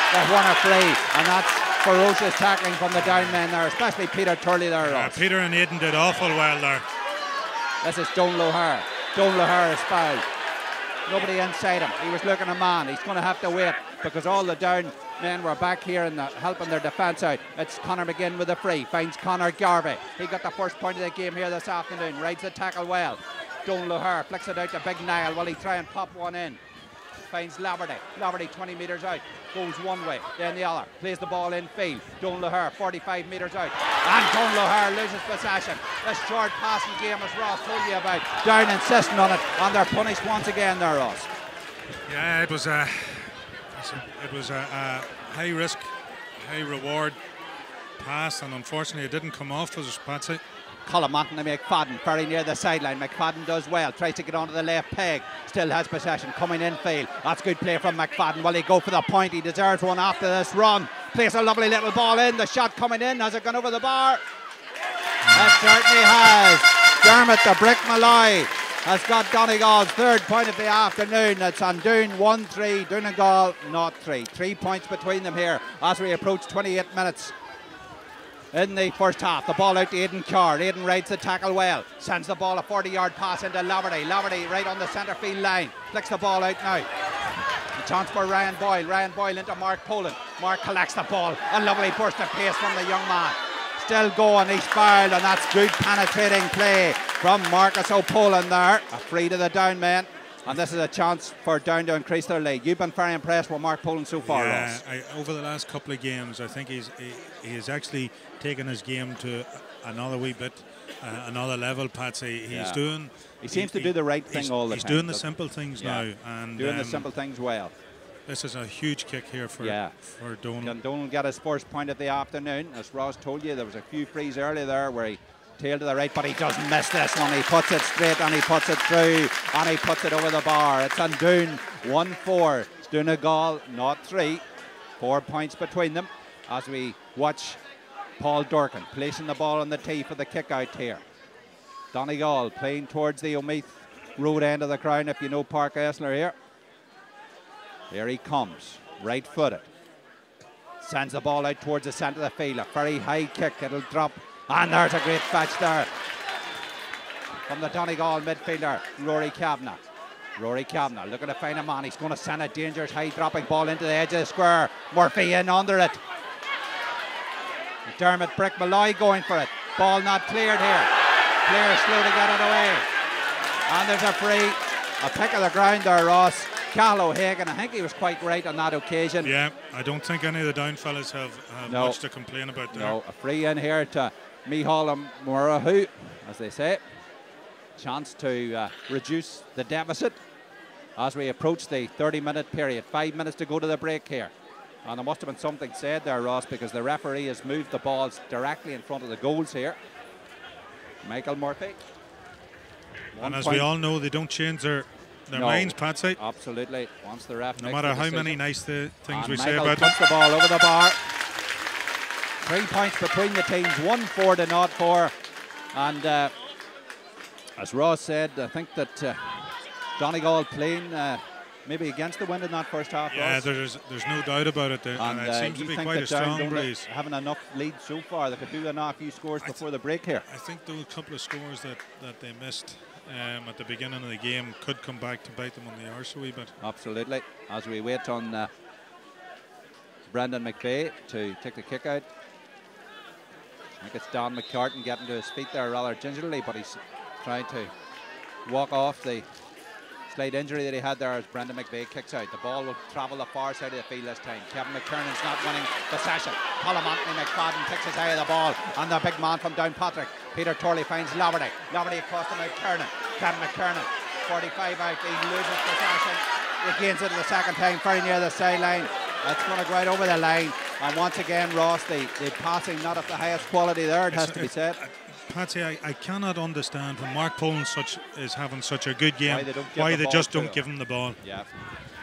They've won a free, and that's ferocious tackling from the down men there, especially Peter Turley there. Peter and Aidan did awful well there. This is Don Lohar. Don Lohar is fouled. Nobody inside him. He was looking a man. He's going to have to wait because all the down men were back here and helping their defence out. It's Conor McGinn with a free. Finds Conor Garvey. He got the first point of the game here this afternoon. Rides the tackle well. Don Lohar flicks it out to Big Niall while he try and pop one in. Finds Laverty. Laverty 20 metres out. Goes one way, then the other. Plays the ball in field. Don Lohar 45 metres out. And Don Lohar loses possession. This short passing game, as Ross told you about. Down insisting on it, and they're punished once again there, Ross. Yeah, it was a high risk, high reward pass, and unfortunately it didn't come off for us, Patsy. Colin Monton and McFadden very near the sideline. McFadden does well, tries to get onto the left peg, still has possession, coming in field. That's good play from McFadden. Will he go for the point? He deserves one after this run. Plays a lovely little ball in, the shot coming in. Has it gone over the bar? It certainly has. Dermot the Brick Malloy has got Donegal's third point of the afternoon. It's on Doon 1-3, Donegal 0-3. 3 points between them here as we approach 28 minutes in the first half. The ball out to Aidan Carr. Aidan rides the tackle well. Sends the ball a 40-yard pass into Laverty. Laverty right on the centre field line. Flicks the ball out now. A chance for Ryan Boyle. Ryan Boyle into Mark Poland. Mark collects the ball. A lovely burst of pace from the young man. Still going. He's fouled, and that's good penetrating play from Marcus O'Poland there. A free to the down men. And this is a chance for Down to increase their lead. You've been very impressed with Mark Poland so far, Ross. Over the last couple of games, I think he's actually taken his game to another wee bit, another level, Patsy. He seems to do the right thing all the time. He's doing the simple things now. And doing the simple things well. This is a huge kick here for Donal. Donal got his first point of the afternoon. As Ross told you, there was a few frees earlier there where he tailed to the right, but he doesn't miss this one. He puts it straight and he puts it through and he puts it over the bar. It's on Doon 1-4. Donegal 0-3. 4 points between them as we watch Paul Durkin placing the ball on the tee for the kick out here. Donegal playing towards the Omeath road end of the ground, if you know Park Esler here. Here he comes, right footed. Sends the ball out towards the centre of the field. A very high kick, it'll drop. And there's a great fetch there from the Donegal midfielder, Rory Kavanagh. Rory Kavanagh looking to find a man. He's going to send a dangerous high dropping ball into the edge of the square. Murphy in under it. Dermot Brick Malloy going for it. Ball not cleared here. Player slow to get it away. And there's a free. A pick of the ground there, Ross. Cal O'Hagan, I think he was quite right on that occasion. Yeah, I don't think any of the down fellas have much to complain about there. No, a free in here to Micheál Murahu, as they say. Chance to reduce the deficit. as we approach the 30-minute period. 5 minutes to go to the break here. And there must have been something said there, Ross, because the referee has moved the balls directly in front of the goals here. Michael Murphy. And as we all know, they don't change their minds, Patsy. Absolutely. Once the ref no matter how many nice things we say Michael about them. puts the ball over the bar. 3 points between the teams, 1-4 to 0-4. And as Ross said, I think that Donegal playing maybe against the wind in that first half. Yeah, Ross. there's no doubt about it. And it seems to be quite a strong breeze. Having enough lead so far, they could do a few scores before the break here. I think those couple of scores that they missed at the beginning of the game could come back to bite them on the arse a wee bit. Absolutely. As we wait on Brendan McVeigh to take the kick out. I think it's Don McCartan getting to his feet there rather gingerly, but he's trying to walk off the slight injury that he had there as Brendan McVeigh kicks out. The ball will travel the far side of the field this time. Kevin McKernan's not winning possession. Colin Anthony McFadden takes his eye of the ball, and the big man from Downpatrick, Peter Turley, finds Loverty. Loverty across to McKernan. Kevin McKernan, 45 out, he loses possession. He gains it the second time, very near the sideline. It's going to go right over the line. And once again, Ross, the passing not of the highest quality there, it has to be said. Patsy, I cannot understand when Mark Poland is having such a good game, why they just don't give him the ball. Yeah,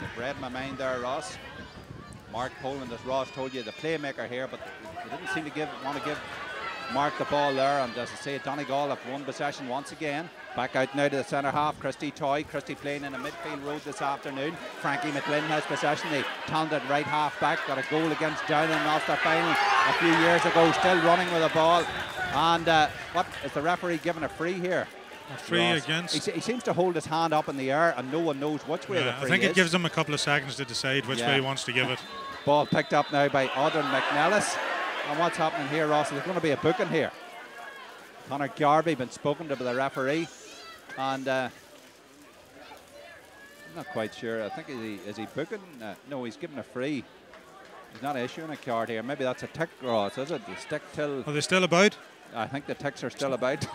you've read my mind there, Ross. Mark Poland, as Ross told you, the playmaker here, but they didn't seem to want to give Mark the ball there. And as I say, Donegal have won possession once again. Back out now to the centre half, Christy Toy. Christy playing in a midfield road this afternoon. Frankie McLean has possession, the talented right half back. Got a goal against Down in Ulster final a few years ago, still running with the ball. And what is the referee giving a free here? A free Ross against? He seems to hold his hand up in the air and no one knows which way the free is. I think it gives him a couple of seconds to decide which way he wants to give it. Ball picked up now by Audrin McNellis. And what's happening here, Ross, there's going to be a booking here. Conor Garvey been spoken to by the referee. And I'm not quite sure. I think is he booking? No, he's giving a free. He's not issuing a card here. Maybe that's a tick, Ross, is it? You stick till... Are they still about? I think the ticks are still about.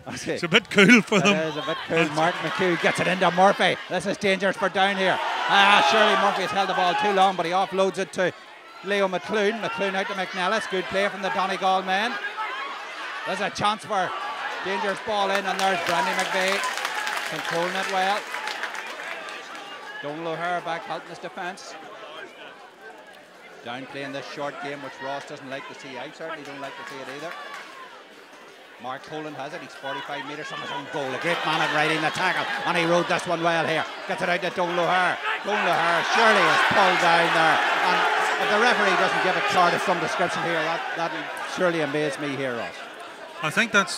It's a bit cool for them. It is a bit cool. Mark McHugh gets it into Murphy. This is dangerous for Down here. Surely Murphy has held the ball too long, but he offloads it to Leo McClune. McClune out to McNellis. Good play from the Donegal men. There's a chance for dangerous ball in, and there's Brandy McVeigh controlling it well. Donald O'Hare back helping his defence. Down playing this short game, which Ross doesn't like to see. I certainly don't like to see it either. Mark Poland has it. He's 45 metres from his own goal. A great man at riding the tackle, and he rode this one well here. Gets it out to Donald O'Hare. Donald O'Hare surely is pulled down there. And if the referee doesn't give a card of some description here, that'll surely amaze me here, Ross. I think that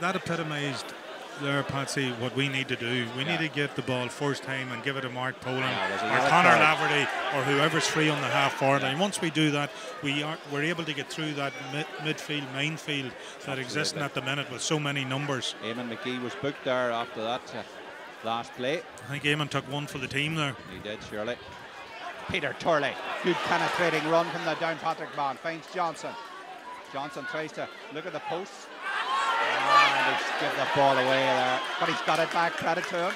epitomised there, Patsy, what we need to do. We need to get the ball first time and give it to Mark Poland or Conor Laverty or whoever's free on the half forward line. Once we do that, we're able to get through that midfield, minefield that exists at the minute with so many numbers. Eamon McGee was booked there after that last play. I think Eamon took one for the team there. He did, surely. Peter Turley, good penetrating run from the Downpatrick man, finds Johnson. Johnson tries to look at the posts. And he's given the ball away there. But he's got it back, credit to him.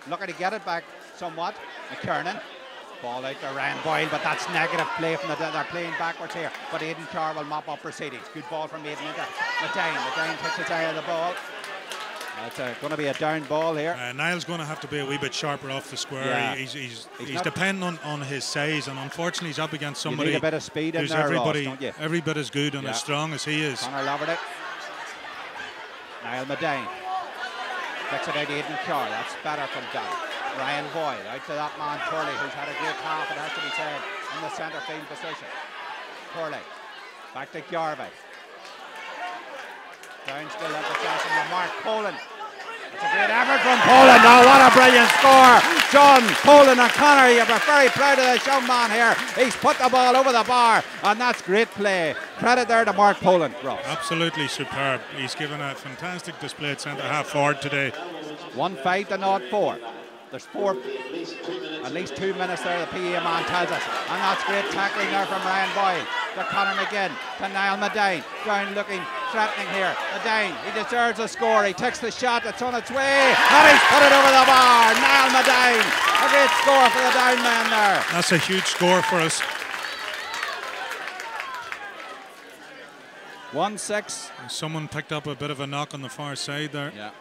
Looking to get it back somewhat. McKernan. Ball out to Ryan Boyle, but that's negative play from they're playing backwards here. But Aidan Carr will mop up proceedings. Good ball from Aidan into Medine. Medine takes his eye of the ball. It's going to be a down ball here. Niall's going to have to be a wee bit sharper off the square. Yeah. He's depending on his size, and unfortunately he's up against somebody you need a bit of speed in there, everybody, Ross, don't you? every bit as good and as strong as he is. Conor Laverty. Niall Medine. Flicks it out to Aidan Carr. That's better from down. Ryan Boyle out to that man Turley, who's had a great half, it has to be said, in the centre field position. Turley. Back to Garvey. Down still at the possession with Mark Poland. It's a great effort from Poland. Oh, what a brilliant score. John, Poland and Conor, you're very proud of this young man here. He's put the ball over the bar, and that's great play. Credit there to Mark Poland, Ross. Absolutely superb. He's given a fantastic display at centre half forward today. 1-5 to 0-4. There's at least 2 minutes there, the PA man tells us. And that's great tackling there from Ryan Boyle. to Conor McGinn, to Niall Medine. Down looking threatening here. Medine, he deserves a score. He takes the shot, it's on its way, and he's put it over the bar. Niall Medine, a great score for the Down man there. That's a huge score for us. 1-6. Someone picked up a bit of a knock on the far side there. Yeah.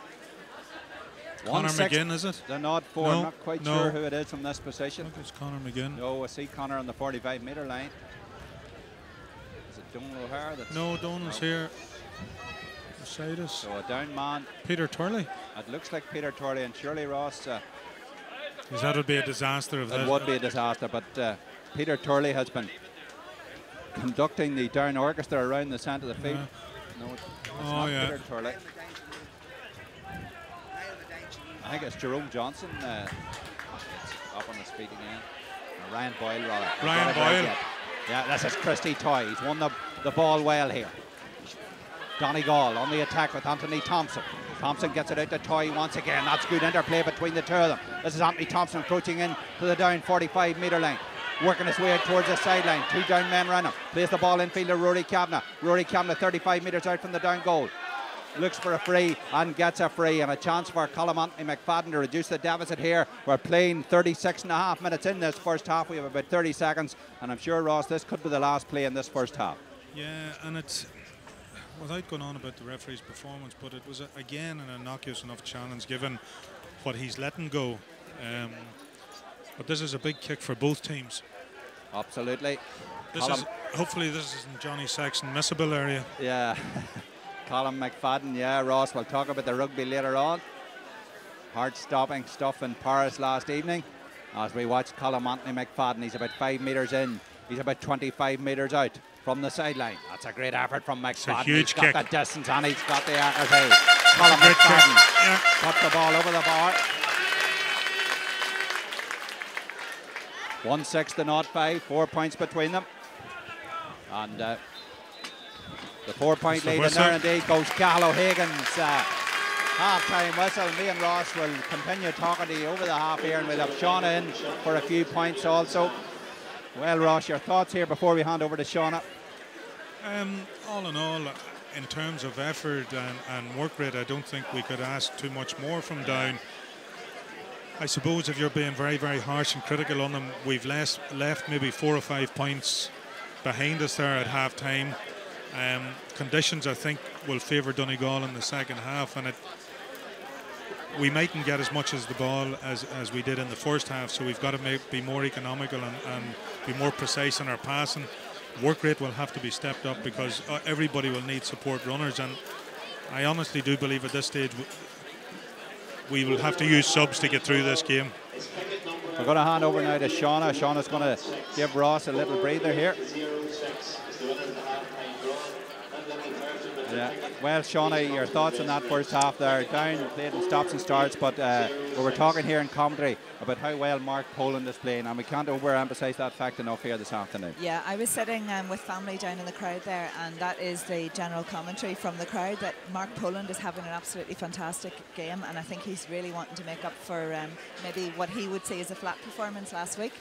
Conor McGinn, is it? The nod for, no, I'm not quite sure who it is from this position. I think it's Conor McGinn. No, I see Conor on the 45-metre line. Is it Donal O'Hara? No, Donal's here. Beside us. So a Down man. Peter Turley. It looks like Peter Turley, and surely Ross. That would be a disaster. It would be a disaster, but Peter Turley has been conducting the Down Orchestra around the centre of the field. Yeah. No, it's not Peter Turley. I think it's Jerome Johnson up on his feet again. Ryan Boyle, rather. Ryan Boyle. Yeah, this is Christy Toy. He's won the ball well here. Donegal on the attack with Anthony Thompson. Thompson gets it out to Toy once again. That's good interplay between the two of them. This is Anthony Thompson approaching in to the Down 45-metre line. Working his way out towards the sideline. Two Down men running. Plays the ball infield to Rory Kavanagh. Rory Kavanagh 35 metres out from the Down goal. Looks for a free and gets a free, and a chance for Colm Anthony McFadden to reduce the deficit here. We're playing 36.5 minutes in this first half. We have about 30 seconds, and I'm sure, Ross, this could be the last play in this first half. Yeah, and it's, without going on about the referee's performance, but it was, again, an innocuous enough challenge given what he's letting go. But this is a big kick for both teams. Absolutely. Hopefully this isn't Johnny Sexton missable area. Yeah. Colm McFadden, yeah, Ross, we'll talk about the rugby later on. Heart-stopping stuff in Paris last evening. As we watch Colm Anthony McFadden, he's about 5 metres in. He's about 25 metres out from the sideline. That's a great effort from McFadden. It's a huge kick. He's got the distance and he's got the accuracy. Colm McFadden puts the ball over the bar. 1-6 to 0-5, 4 points between them. And the 4-point lead in there indeed goes Cathal O'Hagan's half-time whistle. Me and Ross will continue talking to you over the half here, and we'll have Shauna in for a few points also. Well, Ross, your thoughts here before we hand over to Shauna? All in all, in terms of effort and work rate, I don't think we could ask too much more from Down. I suppose if you're being very, very harsh and critical on them, we've left maybe 4 or 5 points behind us there at half-time. Conditions, I think, will favour Donegal in the second half, and we mightn't get as much as the ball as we did in the first half, so we've got to be more economical and be more precise in our passing. Work rate will have to be stepped up because everybody will need support runners, and I honestly do believe at this stage we will have to use subs to get through this game. We're going to hand over now to Shauna. Shauna's going to give Ross a little breather here. Yeah. Well, Shauna, your thoughts on that first half there? Down played in stops and starts, but we were talking here in commentary about how well Mark Poland is playing, and we can't overemphasise that fact enough here this afternoon. Yeah, I was sitting with family down in the crowd there, and that is the general commentary from the crowd, that Mark Poland is having an absolutely fantastic game, and I think he's really wanting to make up for maybe what he would say is a flat performance last week.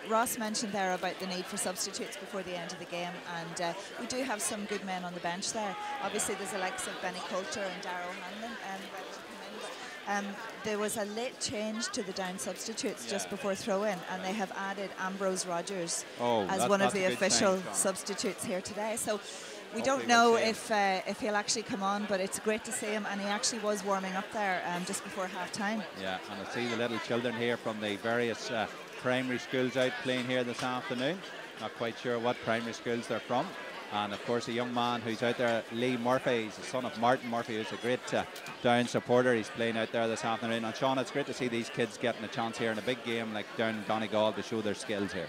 Ross mentioned there about the need for substitutes before the end of the game, and we do have some good men on the bench there. Obviously, there's the likes of Benny Coulter and Darrow Hanlon ready to come in. There was a late change to the Down substitutes just before throw-in, and they have added Ambrose Rogers as one of the official substitutes here today. So we don't know if he'll actually come on, but it's great to see him, and he actually was warming up there just before half-time. Yeah, and I see the little children here from the various primary schools out playing here this afternoon. Not quite sure what primary schools they're from. And of course a young man who's out there, Lee Murphy, he's the son of Martin Murphy, who's a great Down supporter. He's playing out there this afternoon. And Sean, it's great to see these kids getting a chance here in a big game like Down in Donegal to show their skills here.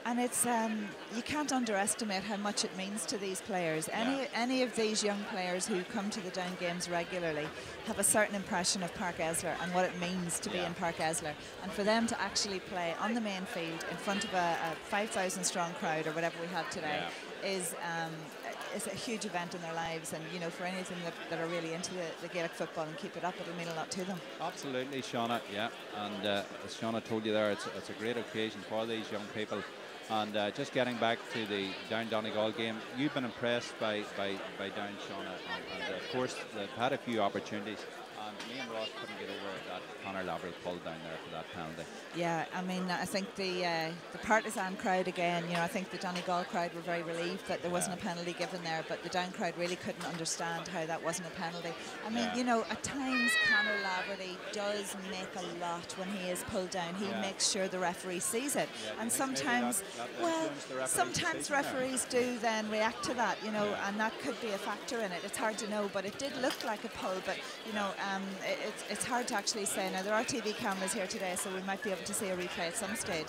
And it's you can't underestimate how much it means to these players. Any of these young players who come to the Down games regularly have a certain impression of Park Esler and what it means to be in Park Esler. And for them to actually play on the main field in front of a 5,000 strong crowd or whatever we had today is a huge event in their lives. And you know, for anything that are really into the Gaelic football and keep it up, it'll mean a lot to them. Absolutely, Shauna. Yeah, and as Shauna told you there, it's a great occasion for these young people. And just getting back to the Down Donegal game, you've been impressed by Down, Shauna, and of course they've had a few opportunities. And me and Ross couldn't get over that Conor Lavery pulled down there for that penalty. Yeah, I mean, I think the partisan crowd again, you know, I think the Donegal crowd were very relieved that there wasn't a penalty given there, but the Down crowd really couldn't understand how that wasn't a penalty. I mean, you know, at times Conor Lavery does make a lot when he is pulled down. He makes sure the referee sees it. And sometimes, well, sometimes referees do then react to that, you know, and that could be a factor in it. It's hard to know, but it did look like a pull, but, you know, it's hard to actually say. Now, there are TV cameras here today, so we might be able to see a replay at some stage.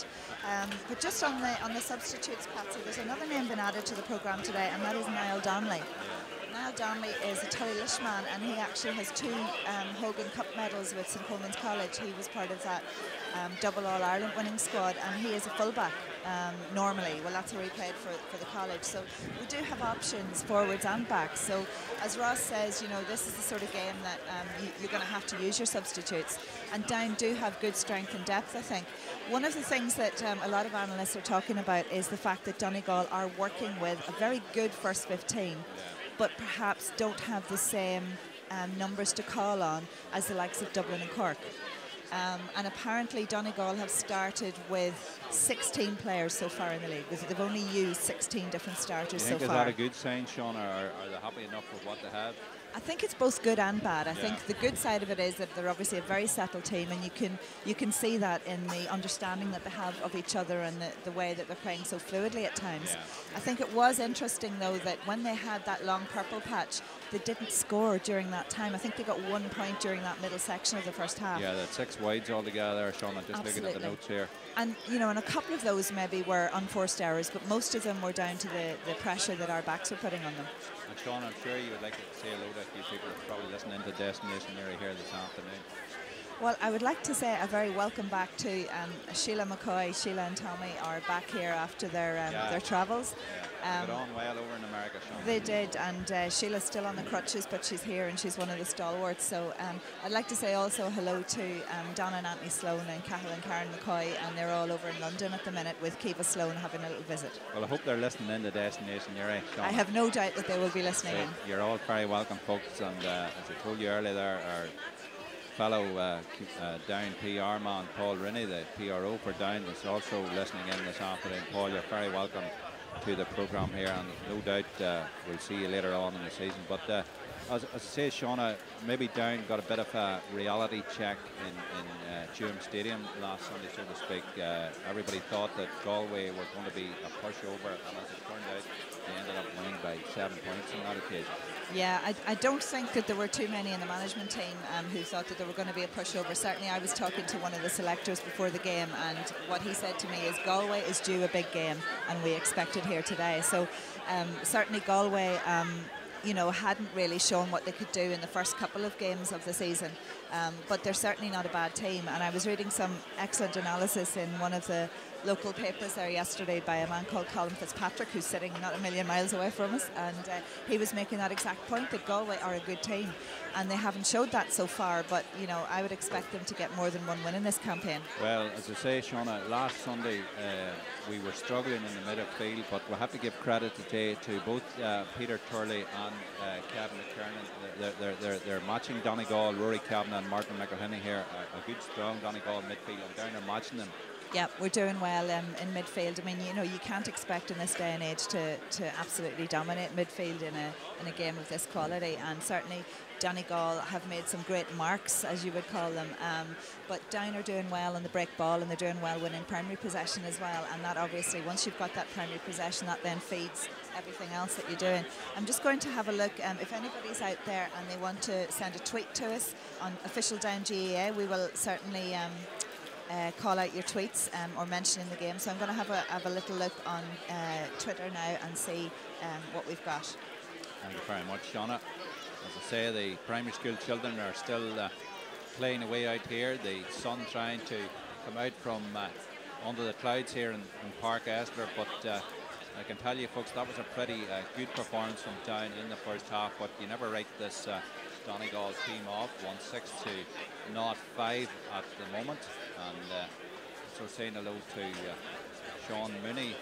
But just on the substitutes, Patsy, there's another name been added to the programme today, and that is Niall Donnelly. Niall Donnelly is a Tullylish man, and he actually has 2 Hogan Cup medals with St Coleman's College. He was part of that double All-Ireland winning squad, and he is a fullback normally. Well, that's where he played for the college. So we do have options, forwards and backs. So as Ross says, you know, this is the sort of game that you're going to have to use your substitutes. And Down do have good strength and depth, I think. One of the things that a lot of analysts are talking about is the fact that Donegal are working with a very good first 15, but perhaps don't have the same numbers to call on as the likes of Dublin and Cork. And apparently Donegal have started with 16 players so far in the league. They've only used 16 different starters so far. Is that a good sign, Sean, or are they happy enough with what they have? I think it's both good and bad. I think the good side of it is that they're obviously a very settled team, and you can see that in the understanding that they have of each other and the way that they're playing so fluidly at times. I think it was interesting, though, that when they had that long purple patch, they didn't score during that time. I think they got 1 point during that middle section of the first half. Yeah, that's 6 wides altogether, Sean. I'm just looking at the notes here. And, you know, and a couple of those maybe were unforced errors, but most of them were down to the pressure that our backs were putting on them. And Sean, I'm sure you would like to say hello to a few people who are probably listening to Destination Newry here this afternoon. Well, I would like to say a very welcome back to Sheila McCoy. Sheila and Tommy are back here after their travels. Got on well over in America, Sean. They did, and Sheila's still on the crutches, but she's here and she's one of the stalwarts. So I'd like to say also hello to Donna and Anthony Sloan and Cathal and Karen McCoy, and they're all over in London at the minute with Kiva Sloan having a little visit. Well, I hope they're listening in to Destination Newry, Sean. I have no doubt that they will be listening in. You're all very welcome, folks, and as I told you earlier there, our fellow Down PR man, Paul Rinney, the PRO for Down, is also listening in this afternoon. Paul, you're very welcome to the programme here, and no doubt we'll see you later on in the season. But as I say, Shauna, maybe Down got a bit of a reality check in Tuam Stadium last Sunday, so to speak. Everybody thought that Galway were going to be a pushover, and as it turned out, they ended up winning by 7 points on that occasion. Yeah, I don't think that there were too many in the management team who thought that there were going to be a pushover. Certainly I was talking to one of the selectors before the game, and what he said to me is Galway is due a big game, and we expect it here today. So certainly Galway you know, hadn't really shown what they could do in the first couple of games of the season, but they're certainly not a bad team. And I was reading some excellent analysis in one of the local papers there yesterday by a man called Colin Fitzpatrick, who's sitting not a million miles away from us, and he was making that exact point, that Galway are a good team, and they haven't showed that so far, but you know, I would expect them to get more than one win in this campaign. Well, as I say, Shauna, last Sunday we were struggling in the midfield, but we have to give credit today to both Peter Turley and Kevin McKernan. They're matching Donegal, Rory Kavanagh and Martin McElhinney here, a good strong Donegal midfield, and Down are matching them. Yeah, we're doing well in midfield. I mean, you know, you can't expect in this day and age to absolutely dominate midfield in a game of this quality, and certainly Donegal have made some great marks, as you would call them, but Down are doing well on the break ball, and they're doing well winning primary possession as well, and that obviously, once you've got that primary possession, that then feeds everything else that you're doing. I'm just going to have a look, if anybody's out there and they want to send a tweet to us on official Down GAA, we will certainly call out your tweets or mention in the game. So I'm going to have a little look on Twitter now and see what we've got. Thank you very much, Shauna. As I say, the primary school children are still playing away out here. The sun trying to come out from under the clouds here in Park Esther, but I can tell you, folks, that was a pretty good performance from Down in the first half, but you never write this Donegal team off. 1-6 to 0-5 at the moment, and so saying hello to Sean Mooney,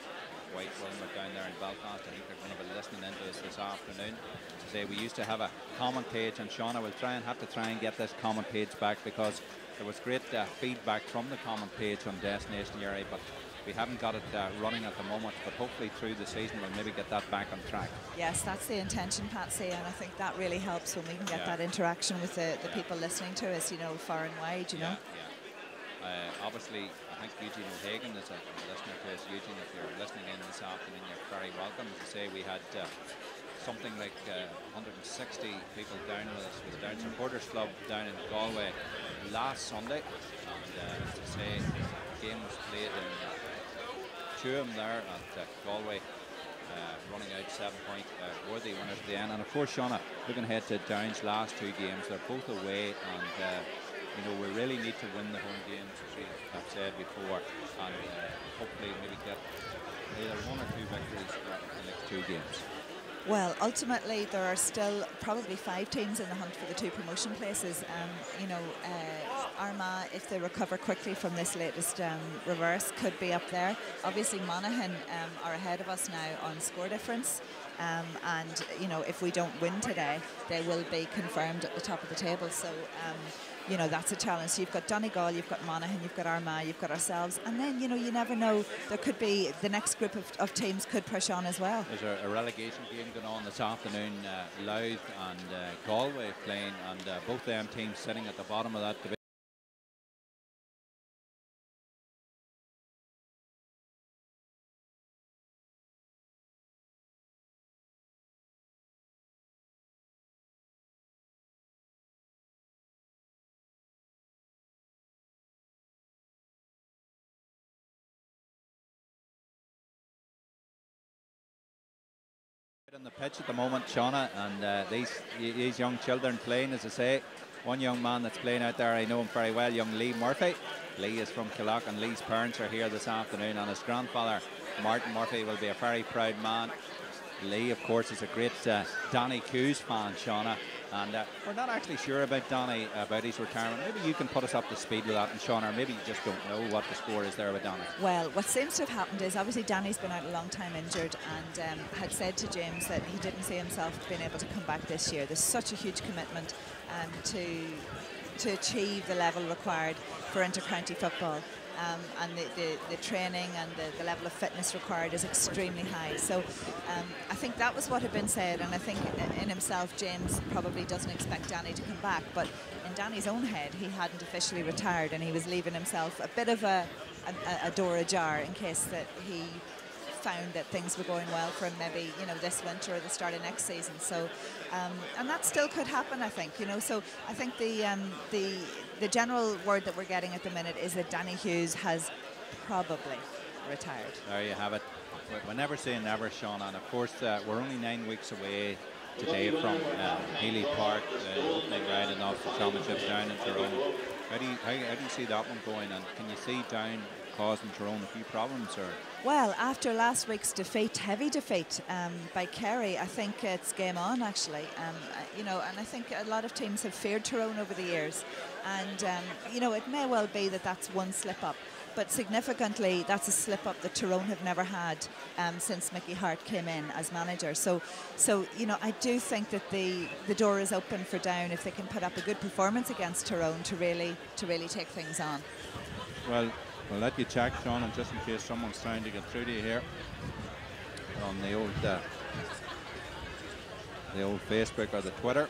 White Wilmot down there in Belfast. I think they're going to be listening into us this afternoon. As I say, we used to have a comment page, and Shauna will have to try and get this comment page back, because there was great feedback from the comment page on Destination Newry, but we haven't got it running at the moment, but hopefully through the season we'll maybe get that back on track. Yes, that's the intention, Patsy, and I think that really helps when we can get that interaction with the people listening to us, you know, far and wide, you know. Obviously, I think Eugene O'Hagan is a listener to us. Eugene, if you're listening in this afternoon, you're very welcome. As I say, we had something like 160 people down with us with the Down Supporters Club down in Galway last Sunday, and as I say, the game was played in Tuam there at Galway, running out 7-point worthy winners at the end. And of course, Shauna, looking ahead to Down's last two games, they're both away, and you know, we really need to win the home games, as we have said before, and hopefully maybe get either one or two victories in the next two games. Well, ultimately, there are still probably 5 teams in the hunt for the 2 promotion places. You know, Armagh, if they recover quickly from this latest reverse, could be up there. Obviously, Monaghan are ahead of us now on score difference. And, you know, if we don't win today, they will be confirmed at the top of the table. So, you know, that's a challenge. So you've got Donegal, you've got Monaghan, you've got Armagh, you've got ourselves. And then, you know, you never know. There could be the next group of teams could push on as well. There's a relegation game going on this afternoon. Louth and Galway playing, and both them teams sitting at the bottom of that division. On the pitch at the moment, Shauna, and these young children playing, as I say. One young man that's playing out there, I know him very well, young Lee Murphy. Lee is from Killock, and Lee's parents are here this afternoon, and his grandfather, Martin Murphy, will be a very proud man. Lee, of course, is a great Danny Hughes fan, Shauna, and we're not actually sure about Danny, about his retirement. Maybe you can put us up to speed with that, and Shauna, or maybe you just don't know what the score is there with Danny. Well, what seems to have happened is obviously Danny's been out a long time injured, and had said to James that he didn't see himself being able to come back this year. There's such a huge commitment to achieve the level required for inter-county football. And the training and the level of fitness required is extremely high. So I think that was what had been said, and I think in himself James probably doesn't expect Danny to come back, but in Danny's own head he hadn't officially retired, and he was leaving himself a bit of a door ajar in case that he found that things were going well for him, maybe, you know, this winter or the start of next season. So and that still could happen, I think, you know. So I think the general word that we're getting at the minute is that Danny Hughes has probably retired. There you have it. We're never say never, Sean, and of course we're only 9 weeks away today from Healy Park, the opening round of the championships down in Tyrone. How do you see that one going, and can you see Down causing Tyrone a few problems? Or? Well, after last week's defeat, heavy defeat by Kerry, I think it's game on, actually. You know, and I think a lot of teams have feared Tyrone over the years, and you know, it may well be that that's one slip up, but significantly that's a slip up that Tyrone have never had since Mickey Hart came in as manager. So you know, I do think that the door is open for Down if they can put up a good performance against Tyrone to really take things on. Well, we'll let you check, Sean, and just in case someone's trying to get through to you here on the old Facebook or the Twitter.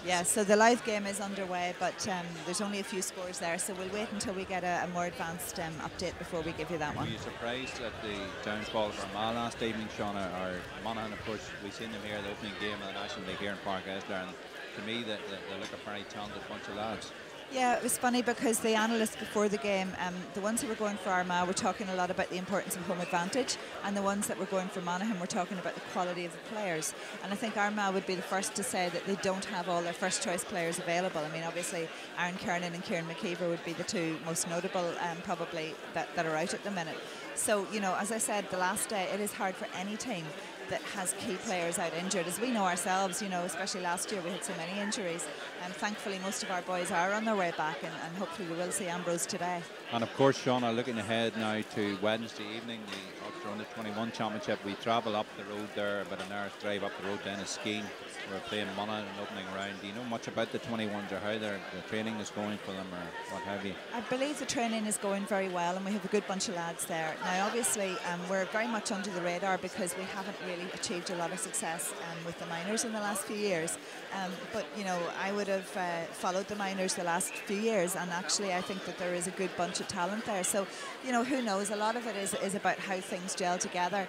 Yeah, so the live game is underway, but there's only a few scores there, so we'll wait until we get a more advanced update before we give you that one. Were you surprised at the downfall of Armagh last evening, Sean, or Monaghan? Of course, we've seen them here, the opening game of the National League here in Park Esler, and to me, they look a very talented bunch of lads. Yeah, it was funny because the analysts before the game, the ones who were going for Armagh were talking a lot about the importance of home advantage, and the ones that were going for Monaghan were talking about the quality of the players. And I think Armagh would be the first to say that they don't have all their first choice players available. I mean, obviously Aaron Kernan and Kieran McKeever would be the two most notable probably that are out at the minute. So, you know, as I said the last day, it is hard for any team that has key players out injured. As we know ourselves, you know, especially last year we had so many injuries, and thankfully most of our boys are on their way back, and hopefully we will see Ambrose today. And of course, Shauna, looking ahead now to Wednesday evening, the Ulster Under 21 Championship. We travel up the road there, about an hour's drive up the road down to Skeen. We're playing Monaghan in an opening round. Do you know much about the 21s or how the training is going for them or what have you? I believe the training is going very well, and we have a good bunch of lads there. Now, obviously, we're very much under the radar because we haven't really achieved a lot of success with the minors in the last few years. But, you know, I would have followed the minors the last few years, and actually I think that there is a good bunch of talent there. So, you know, who knows? A lot of it is about how things gel together.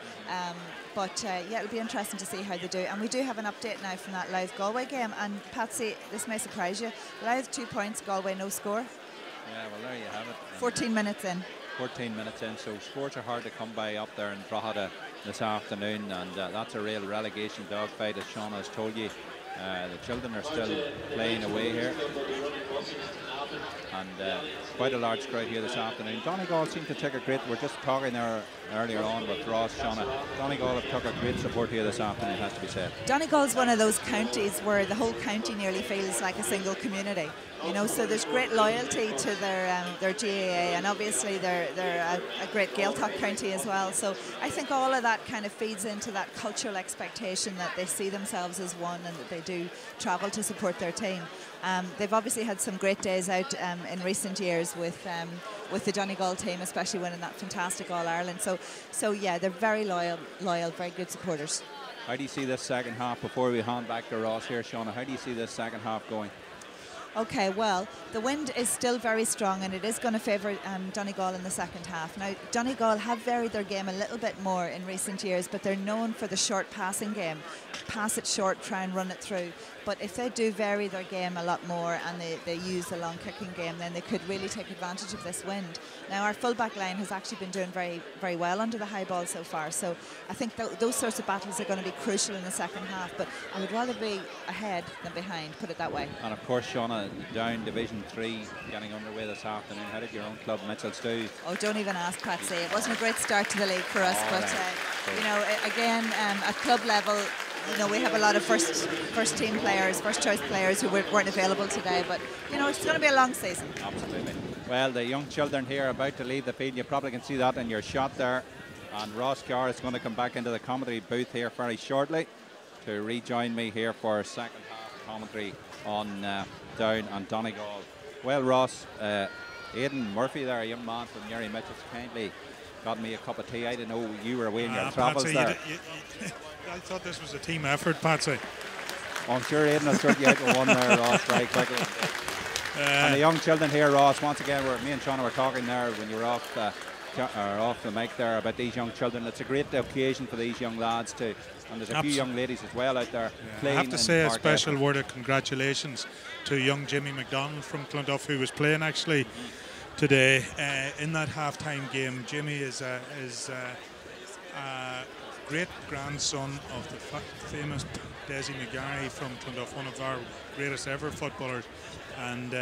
But yeah, it'll be interesting to see how they do. And we do have an update now from that Louth Galway game. And Patsy, this may surprise you. Louth 2 points, Galway no score. Yeah, well, there you have it. 14 minutes in. 14 minutes in, so scores are hard to come by up there in Drogheda this afternoon, and that's a real relegation dogfight, as Sean has told you. The children are still playing away here, and quite a large crowd here this afternoon. Donegal seem to take a great, we're just talking there earlier on with Ross, Shauna. Donegal have took a great support here this afternoon, has to be said. Donegal's one of those counties where the whole county nearly feels like a single community. You know, so there's great loyalty to their GAA, and obviously they're a great Gaeltacht county as well. So I think all of that kind of feeds into that cultural expectation that they see themselves as one and that they do travel to support their team. They've obviously had some great days out in recent years with the Donegal team, especially winning that fantastic All-Ireland. So yeah, they're very loyal, very good supporters. How do you see this second half, before we hand back to Ross here, Shauna, how do you see this second half going? Okay, well, the wind is still very strong, and it is going to favour Donegal in the second half. Now, Donegal have varied their game a little bit more in recent years, but they're known for the short passing game. Pass it short, try and run it through. But if they do vary their game a lot more and they use the long kicking game, then they could really take advantage of this wind. Now, our full-back line has actually been doing very, very well under the high ball so far. So I think those sorts of battles are going to be crucial in the second half. But I would rather be ahead than behind, put it that way. And of course, Shauna, down Division 3, getting underway this afternoon. How did your own club, Mitchell's, do? Oh, don't even ask, Patsy. It wasn't a great start to the league for us, but you know, again, at club level, you know, we have a lot of first team players, first choice players who weren't available today, but you know, it's going to be a long season. Absolutely. Well, the young children here are about to leave the field. You probably can see that in your shot there. And Ross Carr is going to come back into the commentary booth here very shortly to rejoin me here for second half commentary on Down and Donegal. Well, Ross, Aidan Murphy there, a young man from Newry, Mitchell's, kindly got me a cup of tea. I didn't know you were away in your travels Patsy, there. I thought this was a team effort, Patsy. I'm sure Aidan will sort you out with one there, Ross, very quickly. And the young children here, Ross, once again, me and Shauna were talking there when you were off the mic there about these young children. It's a great occasion for these young lads too, and there's a few young ladies as well out there playing. I have to say a special word of congratulations to young Jimmy McDonald from Clonduff, who was playing actually today in that half-time game. Jimmy is a great grandson of the famous Desi McGarry from Clonduff, one of our greatest ever footballers, and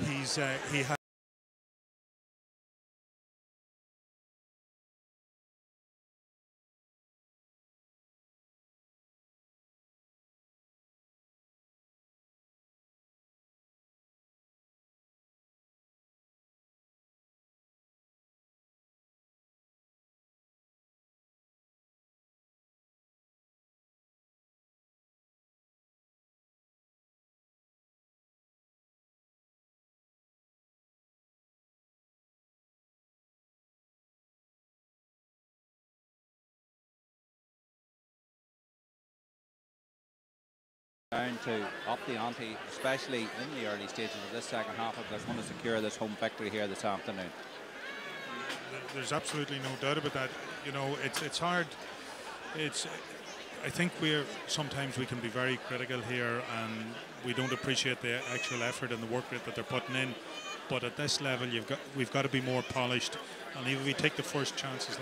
he had down to up the ante, especially in the early stages of this second half, if they're going to secure this home victory here this afternoon. There's absolutely no doubt about that. You know, it's hard. I think sometimes we can be very critical here, and we don't appreciate the actual effort and the work rate that they're putting in. But at this level, we've got to be more polished. And even if we take the first chances,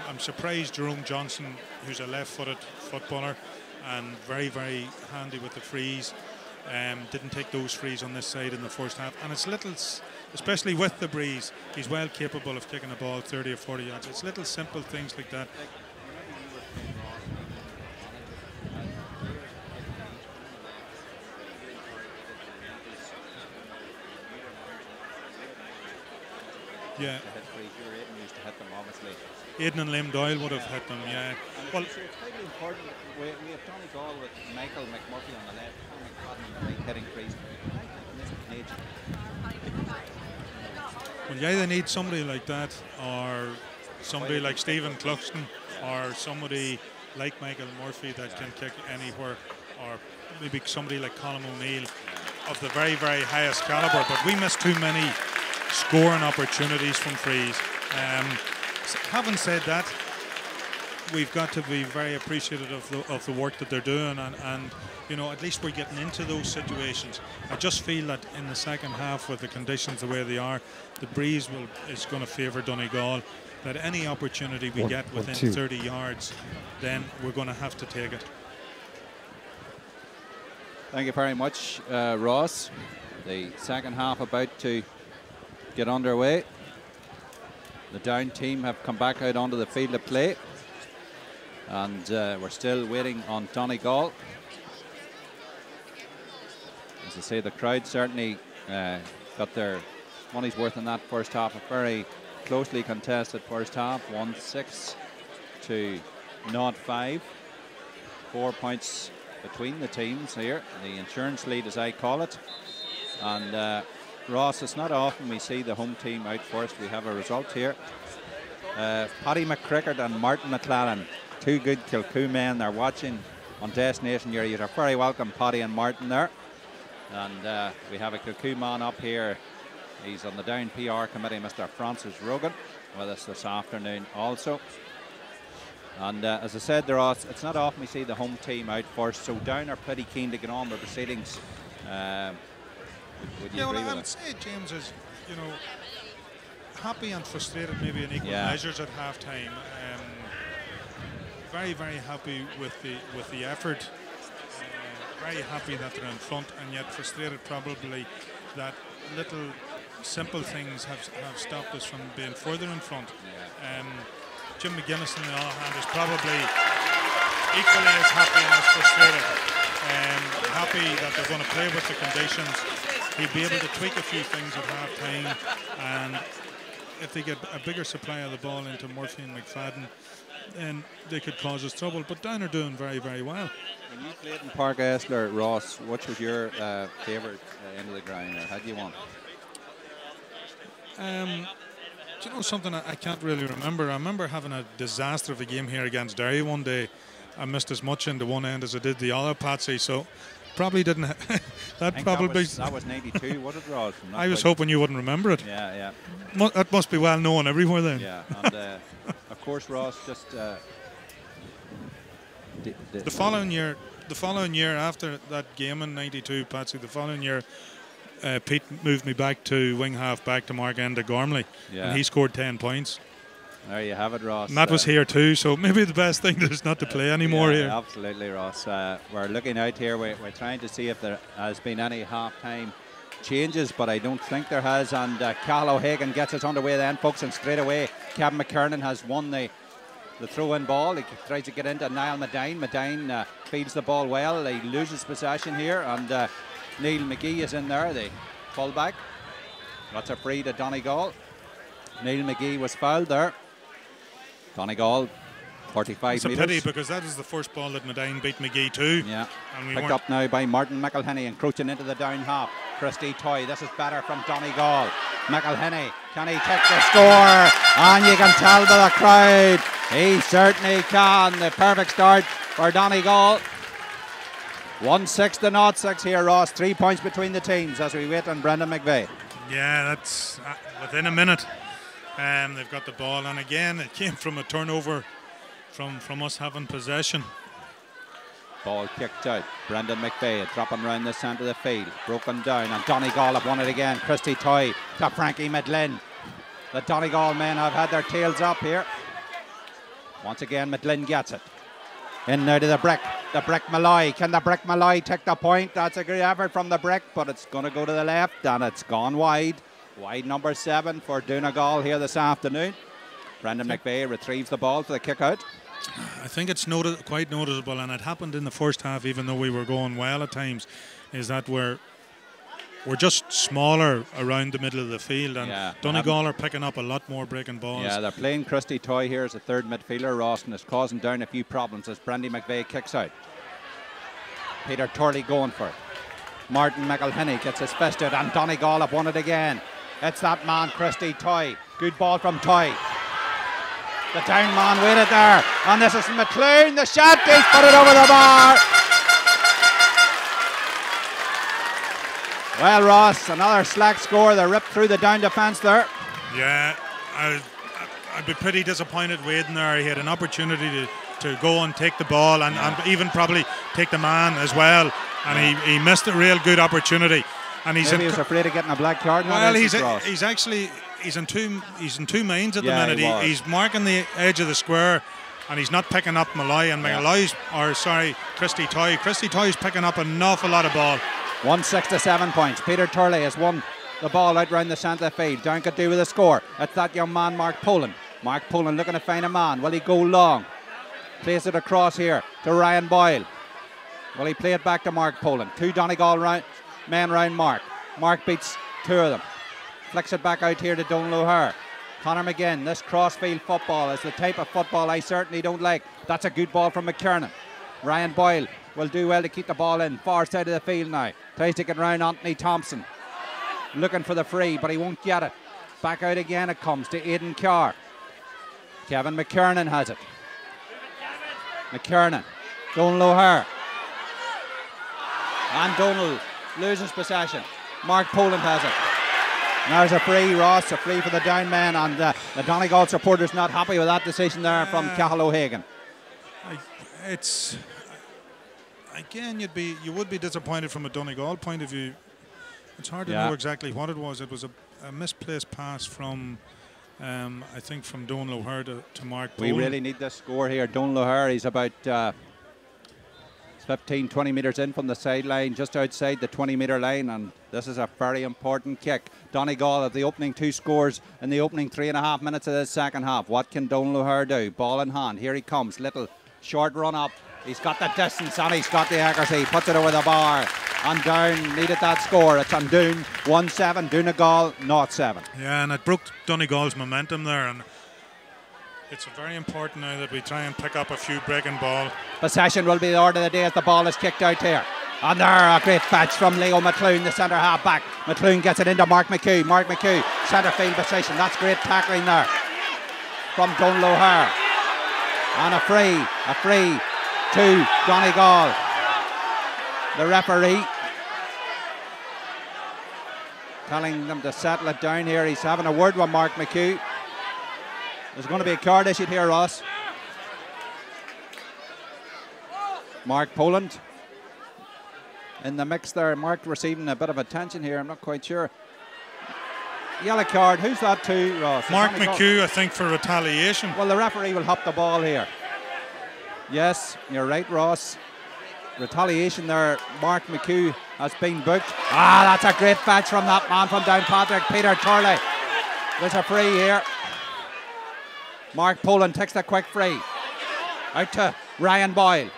I'm surprised Jerome Johnson, who's a left-footed footballer and very, very handy with the frees, didn't take those frees on this side in the first half. And it's little, especially with the breeze, he's well capable of kicking a ball 30 or 40 yards. It's little simple things like that. Yeah. to hit frees. You were Aidan used to hit them, obviously. Aidan and Liam Doyle would have hit them, yeah. Well, it's really important. We have Johnny Gall with Michael McMurphy on the left, Tommy Cotton on the right, hitting frees. Well, you either need somebody like that, or somebody like Stephen Cluxton, or somebody like Michael Murphy that can kick anywhere, or maybe somebody like Colin O'Neill of the very, very highest calibre. But we missed too many scoring opportunities from frees. Having said that, we've got to be very appreciative of the work that they're doing, and you know, at least we're getting into those situations. I just feel that in the second half, with the conditions the way they are, the breeze is going to favour Donegal. That any opportunity we get within 30 yards, then we're going to have to take it. Thank you very much, Ross. The second half about to get underway. The Down team have come back out onto the field of play, and we're still waiting on Donegal. As I say, the crowd certainly got their money's worth in that first half. A very closely contested first half, 1-6 to 0-5. 4 points between the teams here, the insurance lead as I call it. And Ross, it's not often we see the home team out first. We have a result here. Paddy McCrickard and Martin McClellan, two good Kilcoo men. They're watching on Destination Newry. You're very welcome, Paddy and Martin there. And we have a Kilcoo man up here. He's on the Down PR committee, Mr. Francis Rogan, with us this afternoon also. And as I said, Ross, it's not often we see the home team out first, so Down are pretty keen to get on with proceedings. Would you agree with I would say James is, you know, happy and frustrated maybe in equal measures at half-time. Very, very happy with the effort. Very happy that they're in front, and yet frustrated probably that little simple things have stopped us from being further in front. Jim McGuinness, on the other hand, is probably equally as happy and as frustrated. Happy that they're going to play with the conditions. He'll be able to tweak a few things at half-time, and if they get a bigger supply of the ball into Murphy and McFadden, then they could cause us trouble. But Down are doing very, very well. When you played in Park Esler, Ross, what was your favourite end of the ground, or how do you want? Do you know something I can't really remember? I remember having a disaster of a game here against Derry one day. I missed as much into one end as I did the other, Patsy, so probably didn't that was 92, what it was. I was hoping you wouldn't remember it. Yeah. That must be well known everywhere then. Yeah, and of course, Ross, just the following year after that game in 92, Patsy, the following year Pete moved me back to wing half back to Mark Enda Gormley, and he scored 10 points. There you have it, Ross. And that was here too, so maybe the best thing is not to play anymore here. Absolutely, Ross. We're looking out here. We're trying to see if there has been any half-time changes, but I don't think there has. And Cal O'Hagan gets us underway then, folks, and straight away Kevin McKernan has won the throw-in ball. He tries to get into Niall Medine. Medine feeds the ball well. He loses possession here, and Neil McGee is in there, the fullback. That's a free to Donegal. Neil McGee was fouled there. Donegal, 45 it's metres. It's a pity, because that was the first ball that Medine beat McGee to. Yeah. And we picked up now by Martin McElhinney, encroaching into the down half. Christy Toy, this is better from Donegal. McElhinney, can he take the score? And you can tell by the crowd, he certainly can. The perfect start for Donegal. 1-6 to 0-6 here, Ross. 3 points between the teams as we wait on Brendan McVeigh. Yeah, that's within a minute. They've got the ball, and again it came from a turnover from us having possession. Ball kicked out. Brendan McVeigh dropping around the centre of the field, broken down, and Donegal have won it again. Christy Toy to Frankie Midlin. The Donegal men have had their tails up here. Once again Midlin gets it in now to the Brick Malloy. Can the Brick Malloy take the point? That's a great effort from the Brick, but it's going to go to the left, and it's gone wide. Wide number 7 for Donegal here this afternoon. Brendan McVeigh retrieves the ball for the kick out. I think it's quite noticeable, and it happened in the first half, even though we were going well at times, is that we're we're just smaller around the middle of the field, and Donegal are picking up a lot more breaking balls. Yeah, they're playing Christy Toy here as a third midfielder, Ross, and is causing down a few problems as Brandy McVeigh kicks out. Peter Turley going for it. Martin McElhinney gets his fist out, and Donegal have won it again. It's that man, Christy Toy. Good ball from Toy. The down man waited there, and this is McLean. The shot, he's put it over the bar. Well, Ross, another slack score. They ripped through the down defence there. Yeah, I'd be pretty disappointed waiting there. He had an opportunity to go and take the ball and even probably take the man as well. And he missed a real good opportunity. And he's Maybe he was afraid of getting a black card. Well, he's in two minds at the minute. He's marking the edge of the square, and he's not picking up Malloy. And Christy Toy. Christy Toy's picking up an awful lot of ball. 1-6 to 7 points. Peter Turley has won the ball out round the centre field. Down could do with a score. It's that young man, Mark Poland. Mark Poland looking to find a man. Will he go long? Plays it across here to Ryan Boyle. Will he play it back to Mark Poland? Two Donegal men round Mark. Mark beats two of them. Flicks it back out here to Donal O'Hare. Conor McGinn, this crossfield football is the type of football I certainly don't like. That's a good ball from McKiernan. Ryan Boyle will do well to keep the ball in. Far side of the field now. Tries to get round Anthony Thompson. Looking for the free, but he won't get it. Back out again it comes to Aidan Carr. Kevin McKiernan has it. McKiernan. Donal O'Hare. And Donal loses possession. Mark Poland has it. There's a free, Ross, a free for the down man, and the Donegal supporters not happy with that decision there from Cathal O'Hagan. It's again, you would be disappointed from a Donegal point of view. It's hard to know exactly what it was. It was a misplaced pass from I think from Donal O'Hare to Mark Poland. We really need this score here. Donal O'Hare, he's about 15-20 metres in from the sideline, just outside the 20-metre line, and this is a very important kick. Donegal have the opening two scores in the opening 3.5 minutes of the second half. What can Donal O'Hare do? Ball in hand. Here he comes. Little short run up. He's got the distance and he's got the accuracy. Puts it over the bar. And Down needed that score. It's on Doon 1-7. Donegal 0-7. Yeah, and it broke Donegal's momentum there. And it's very important now that we try and pick up a few breaking ball. Possession will be the order of the day as the ball is kicked out here. And there, a great fetch from Leo McLean, the centre half back. McLean gets it into Mark McHugh. Mark McHugh, centre field position. That's great tackling there from Donal O'Hare. And a free to Donegal. The referee telling them to settle it down here. He's having a word with Mark McHugh. There's going to be a card issued here, Ross. Mark Poland in the mix there. Mark receiving a bit of attention here. I'm not quite sure. Yellow card. Who's that to, Ross? Mark McHugh, I think, for retaliation. Well, the referee will hop the ball here. Yes, you're right, Ross. Retaliation there. Mark McHugh has been booked. That's a great fetch from that man from Downpatrick, Peter Turley. There's a free here. Mark Poland takes the quick free. Out to Ryan Boyle.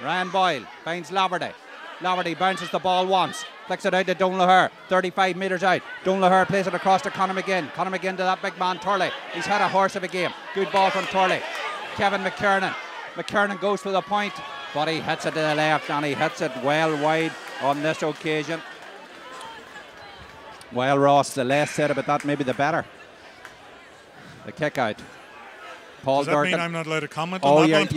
Ryan Boyle finds Laverty. Laverty bounces the ball once. Flicks it out to Donal O'Hare. 35 metres out. Donal O'Hare plays it across to Conor McGinn. Conor McGinn to that big man Turley. He's had a horse of a game. Good ball from Turley. Kevin McKiernan. McKiernan goes for the point, but he hits it to the left, and he hits it well wide on this occasion. Well, Ross, the less said about that, maybe the better. The kick out. Paul Does that Durkin. mean I'm not allowed to comment on that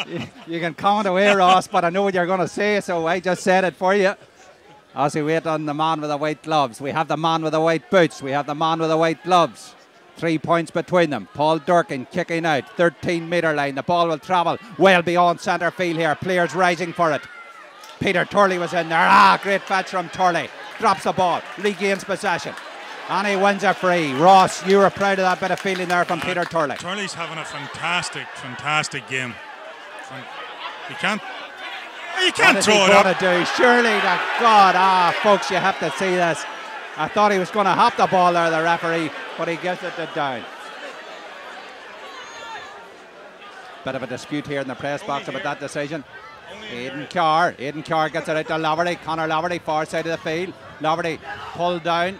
one? You can comment away, Ross, but I know what you're going to say, so I just said it for you. As we wait on the man with the white gloves. We have the man with the white boots. We have the man with the white gloves. 3 points between them. Paul Durkin kicking out. 13-metre line. The ball will travel well beyond centre field here. Players rising for it. Peter Turley was in there. Great fetch from Turley. Drops the ball. Regains possession. And he wins a free. Ross, you were proud of that bit of feeling there from Peter Turley. Turley's having a fantastic game. You can't throw it up. What is he going to do? Surely to God. Folks, you have to see this. I thought he was going to hop the ball there, the referee, but he gives it to Down. Bit of a dispute here in the press box about that decision. Aidan Carr gets it out to Laverty. Conor Laverty, far side of the field. Laverty pulled down.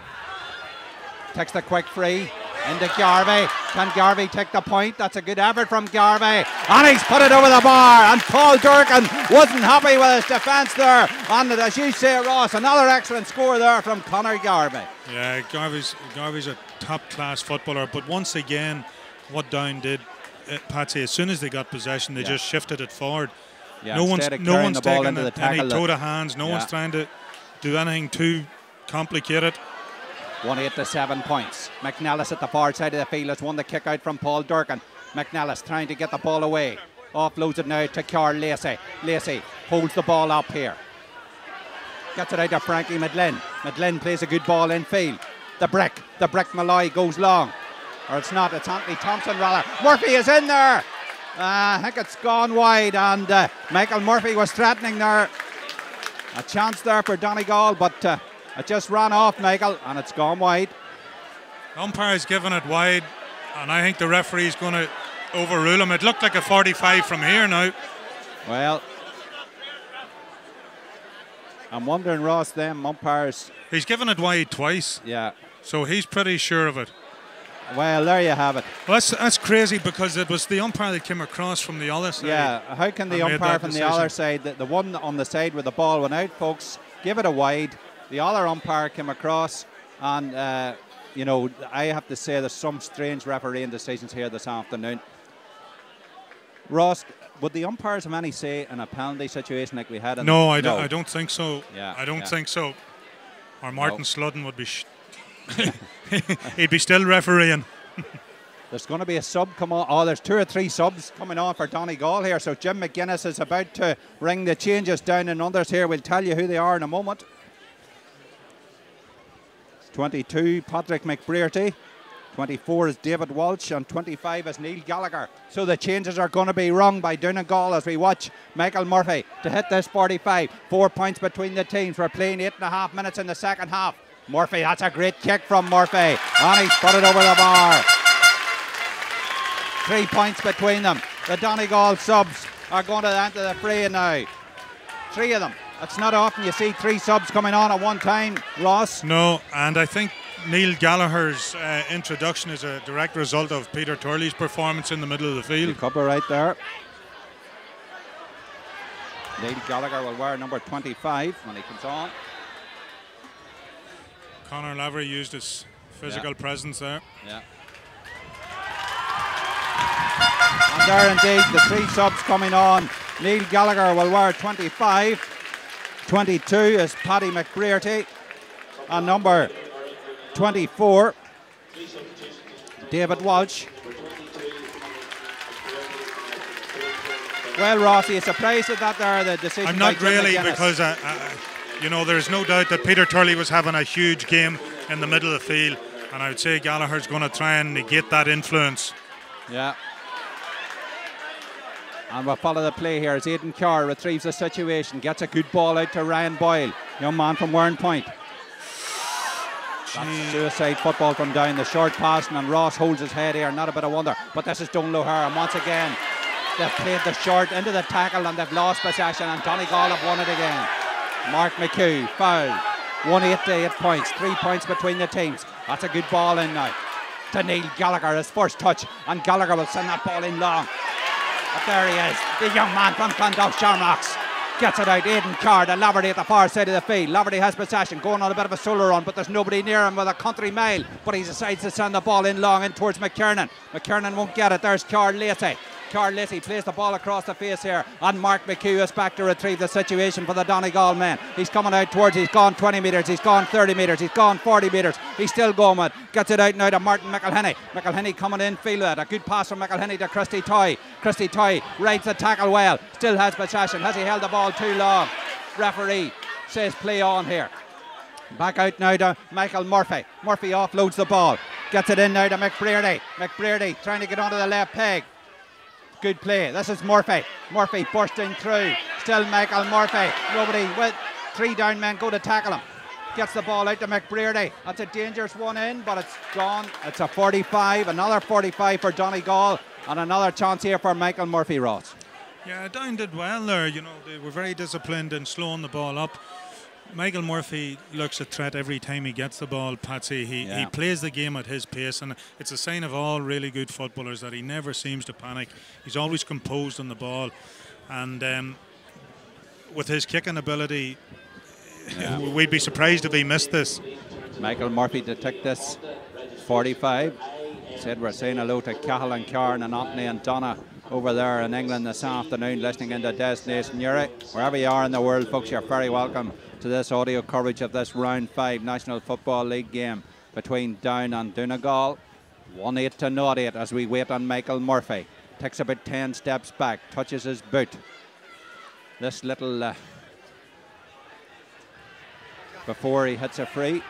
Takes the quick free into Garvey. Can Garvey take the point? That's a good effort from Garvey. And he's put it over the bar. And Paul Durkin wasn't happy with his defence there. And as you say, Ross, another excellent score there from Conor Garvey. Yeah, Garvey's a top-class footballer. But once again, what Down did, Patsy, as soon as they got possession, they just shifted it forward. Yeah, no one's taking any toe to hands. No one's trying to do anything too complicated. 1-8 to 7 points. McNellis at the far side of the field has won the kick out from Paul Durkin. McNellis trying to get the ball away. Offloads it now to Carl Lacey. Lacey holds the ball up here. Gets it out to Frankie Medlin. Medlin plays a good ball in field. The brick Malloy goes long. Or it's not, it's Anthony Thompson rather. Murphy is in there. I think it's gone wide, and Michael Murphy was threatening there. A chance there for Donegal, but it just ran off, Michael, and it's gone wide. The umpire's given it wide, and I think the referee's going to overrule him. It looked like a 45 from here now. Well, I'm wondering, Ross, them umpires... He's given it wide twice. Yeah. So he's pretty sure of it. Well, there you have it. Well, that's crazy, because it was the umpire that came across from the other side. Yeah, how can the umpire from the other side, the one on the side where the ball went out, folks, give it a wide. The other umpire came across, and, you know, I have to say there's some strange refereeing decisions here this afternoon. Ross, would the umpires have any say in a penalty situation like we had? No, I don't think so. Yeah, I don't think so. Or Martin Sludden would be... he'd be still refereeing. There's going to be a sub come on. Oh, there's 2 or 3 subs coming on for Donegal here. So Jim McGuinness is about to ring the changes down in unders here. We'll tell you who they are in a moment. 22, Patrick McBrearty. 24 is David Walsh, and 25 is Neil Gallagher. So the changes are going to be rung by Donegal as we watch Michael Murphy to hit this 45. 4 points between the teams. We're playing 8.5 minutes in the second half. Murphy, that's a great kick from Murphy. And he's put it over the bar. 3 points between them. The Donegal subs are going to enter the fray now. 3 of them. It's not often you see 3 subs coming on at one time, Ross. No, and I think Neil Gallagher's introduction is a direct result of Peter Turley's performance in the middle of the field. Cover right there. Neil Gallagher will wear number 25 when he comes on. Conor Laverty used his physical presence there. Yeah. And there indeed, the 3 subs coming on. Neil Gallagher will wear 25. 22 is Paddy McBrearty. And number 24, David Walsh. Well, Ross, are you surprised at that there, the decision? I'm not really, because you know, there's no doubt that Peter Turley was having a huge game in the middle of the field, and I would say Gallagher's going to try and negate that influence. Yeah. And we'll follow the play here as Aidan Carr retrieves the situation, gets a good ball out to Ryan Boyle, young man from Warren Point. That's suicide football from down, the short passing, and Ross holds his head here, not a bit of wonder. But this is Donlow O'Hara, and once again, they've played the short into the tackle and they've lost possession, and Donegal have won it again. Mark McHugh, foul. 1-8 to 8 points, 3 points between the teams. That's a good ball in now. To Neil Gallagher, his first touch, and Gallagher will send that ball in long. But there he is, the young man from Clondalk Shamrocks. Gets it out, Aidan Carr to Laverty at the far side of the field. Laverty has possession, going on a bit of a solo run, but there's nobody near him with a country mile. But he decides to send the ball in long in towards McKiernan. McKiernan won't get it, there's Carl Lacey. Carl Lacey plays the ball across the face here, and Mark McHugh is back to retrieve the situation for the Donegal men. He's coming out towards, he's gone 20 metres, he's gone 30 metres, he's gone 40 metres, he's still going with, gets it out now to Martin McElhinney. McElhinney coming in field with it, a good pass from McElhinney to Christy Toy. Christy Toy rides the tackle well, still has possession, has he held the ball too long? Referee says play on here. Back out now to Michael Murphy. Murphy offloads the ball, gets it in now to McBrearty. McBrearty trying to get onto the left peg. Good play. This is Murphy. Murphy bursting through. Still Michael Murphy. Nobody with 3 down men go to tackle him. Gets the ball out to McBrearty. That's a dangerous one in, but it's gone. It's a 45. Another 45 for Donegal, and another chance here for Michael Murphy, Ross. Yeah, Down did well there. You know, they were very disciplined in slowing the ball up. Michael Murphy looks a threat every time he gets the ball, Patsy. He plays the game at his pace, and it's a sign of all really good footballers that he never seems to panic. He's always composed on the ball, and with his kicking ability, we'd be surprised if he missed this. Michael Murphy to take this 45. Said we're saying hello to Cahill and Karen and Anthony and Donna over there in England this afternoon, listening into Destination Newry. Wherever you are in the world, folks, you're very welcome to this audio coverage of this Round 5 National Football League game between Down and Donegal. 1-8 to 0-8 as we wait on Michael Murphy. Takes about 10 steps back, touches his boot. This little... before he hits a free,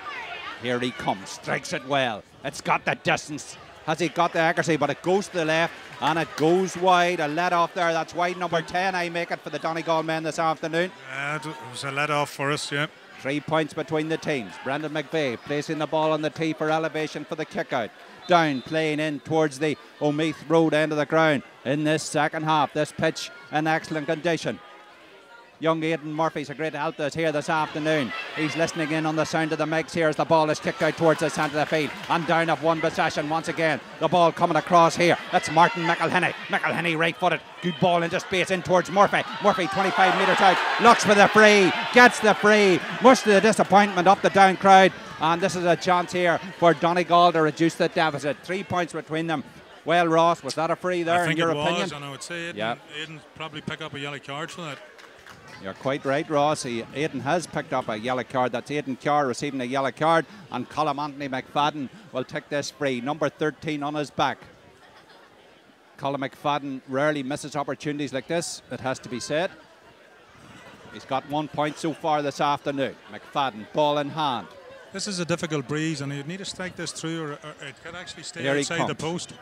here he comes, strikes it well. It's got the distance. Has he got the accuracy? But it goes to the left and it goes wide. A let off there. That's wide number 10. I make it for the Donegal men this afternoon. It was a let off for us, yeah. 3 points between the teams. Brendan McVeigh placing the ball on the tee for elevation for the kick out. Down playing in towards the Omeath Road end of the ground in this second half. This pitch in excellent condition. Young Aidan Murphy's a great help to us here this afternoon. He's listening in on the sound of the mics here as the ball is kicked out towards the centre of the field. And Down have one possession once again. The ball coming across here. That's Martin McElhinney. McElhinney right-footed. Good ball into space in towards Murphy. Murphy 25 metres out. Looks for the free. Gets the free. Much to the disappointment of the Down crowd. And this is a chance here for Donegal to reduce the deficit. 3 points between them. Well, Ross, was that a free there in your opinion? I think it was, and I would say Aidan probably pick up a yellow card for that. You're quite right, Ross. Aidan has picked up a yellow card. That's Aidan Carr receiving a yellow card. And Colm Anthony McFadden will take this free. Number 13 on his back. Colm McFadden rarely misses opportunities like this, it has to be said. He's got 1 point so far this afternoon. McFadden, ball in hand. This is a difficult breeze, and you need to strike this through, or it could actually stay outside the post.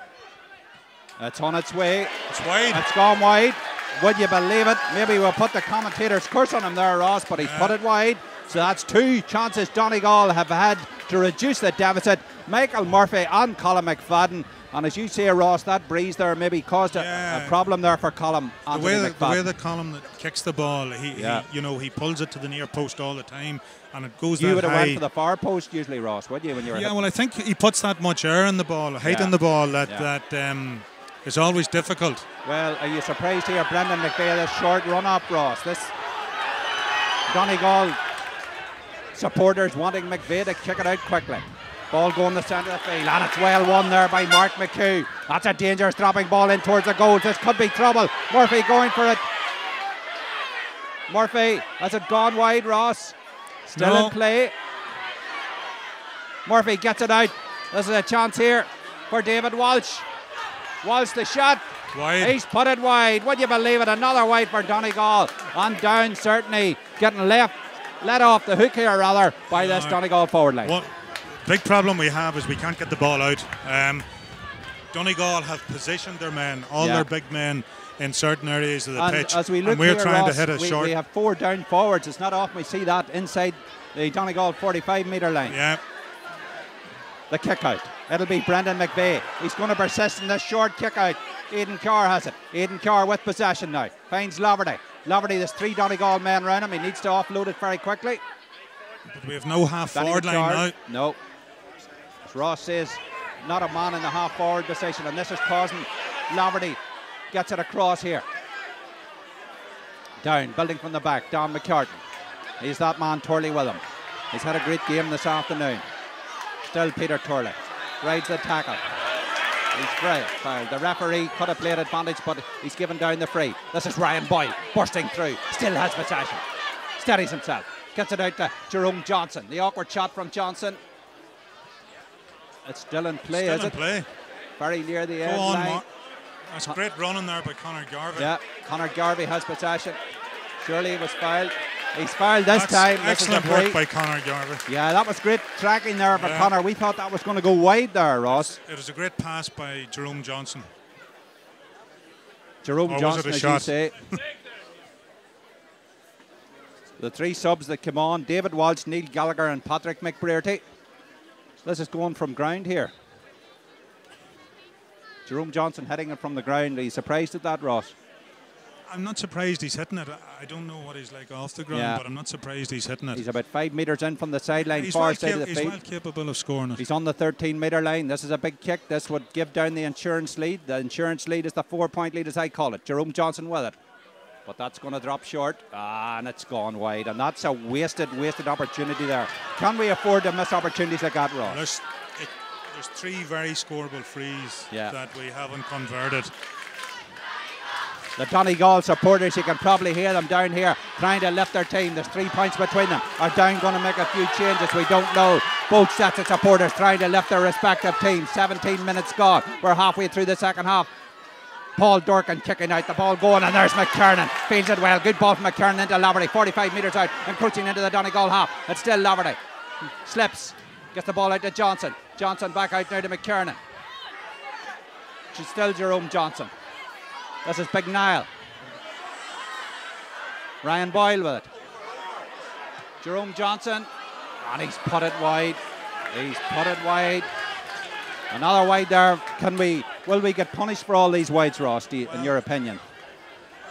It's on its way. It's wide. It's gone wide. Would you believe it? Maybe we'll put the commentator's curse on him there, Ross, but he's put it wide. So that's 2 chances Donegal have had to reduce the deficit. Michael Murphy and Colm McFadden. And as you say, Ross, that breeze there maybe caused a problem there for Colm Anthony McFadden. The way that Colm kicks the ball, he pulls it to the near post all the time, and it goes that high. You would have went for the far post usually, Ross, would you? When you were well, I think he puts that much air in the ball, height in the ball, that is always difficult. Well, are you surprised here, Brendan McVeigh, this short run-up, Ross? This Donegal supporters wanting McVeigh to kick it out quickly. Ball going the centre of the field, and it's well won there by Mark McHugh. That's a dangerous dropping ball in towards the goal. This could be trouble. Murphy going for it. Murphy, has it gone wide, Ross? Still in play. Murphy gets it out. This is a chance here for David Walsh. Walsh the shot. Wide. He's put it wide. Would you believe it? Another wide for Donegal. And Down certainly getting let off the hook here rather by this Donegal forward line. What big problem we have is we can't get the ball out. Donegal have positioned their men, all their big men, in certain areas of the pitch. As we look and we're here, trying Ross, to hit a short. We have 4 down forwards. It's not often we see that inside the Donegal 45-metre line. Yeah. The kick out. It'll be Brendan McVeigh. He's going to persist in this short kick out. Aidan Carr has it. Aidan Carr with possession now. Finds Loverty. Loverty, there's 3 Donegal men around him. He needs to offload it very quickly. But we have no half-forward line now. No. As Ross says, not a man in the half-forward position. And this is causing Loverty gets it across here. Down, building from the back. Don McCartan. He's that man, Turley, with him. He's had a great game this afternoon. Still Peter Turley. Rides the tackle. He's great. Foul. The referee could have played advantage, but he's given Down the free. This is Ryan Boyle bursting through. Still has possession. Steadies himself. Gets it out to Jerome Johnson. The awkward shot from Johnson. It's still in play, still is in it? Play. Very near the end line. That's great running there by Conor Garvey. Yeah, Conor Garvey has possession. Surely it was fouled. He's fouled this time. Excellent work by Conor Garvey. Yeah, that was great tracking there for Conor. We thought that was going to go wide there, Ross. It was a great pass by Jerome Johnson. Jerome Johnson, as you say. The 3 subs that come on, David Walsh, Neil Gallagher and Patrick McBrearty. This is going from ground here. Jerome Johnson heading it from the ground. Are you surprised at that, Ross? I'm not surprised he's hitting it. I don't know what he's like off the ground, but I'm not surprised he's hitting it. He's about 5 metres in from the sideline, He's far side of the he's field. well capable of scoring it. He's on the 13-metre line. This is a big kick. This would give down the insurance lead. The insurance lead is the 4-point lead, as I call it. Jerome Johnson with it. But that's going to drop short. And it's gone wide. And that's a wasted opportunity there. Can we afford to miss opportunities like that, Ross? There's 3 very scoreable frees that we haven't converted. The Donegal supporters, you can probably hear them down here trying to lift their team. There's 3 points between them. Are Down going to make a few changes? We don't know. Both sets of supporters trying to lift their respective teams. 17 minutes gone. We're halfway through the second half. Paul Durkin kicking out, the ball going, and there's McKernan. Feels it well. Good ball from McKernan into Laverty. 45 metres out, encroaching into the Donegal half. It's still Laverty. Slips. Gets the ball out to Johnson. Johnson back out now to McKernan. She's still Jerome Johnson. This is Big Niall. Ryan Boyle with it. Jerome Johnson. And he's put it wide. He's put it wide. Another wide there. Will we get punished for all these wides, Ross, in your opinion?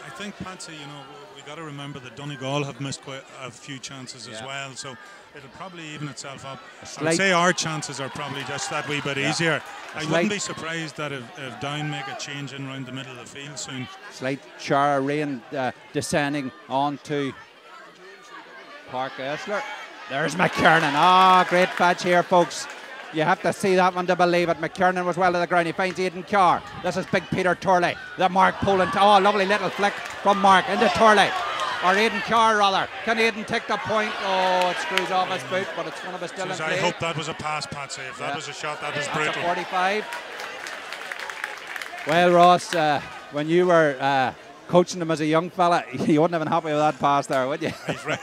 I think, Patsy, we got to remember that Donegal have missed quite a few chances as well, so it'll probably even itself up. I would say our chances are probably just that wee bit easier. I wouldn't be surprised that if Down make a change in around the middle of the field soon. Slight shower of rain descending onto Park Esler. There's McKernan. Great patch here, folks. You have to see that one to believe it. McKernan was well to the ground. He finds Aidan Carr. This is Big Peter Turley. The Mark Poland. Lovely little flick from Mark into Turley. Or Aidan Carr, rather. Can Aidan take the point? It screws off his boot, but it's going to be still in play. I hope that was a pass, Patsy. If that was a shot, that was brutal. That's a 45. Well, Ross, when you were coaching him as a young fella, you wouldn't have been happy with that pass there, would you?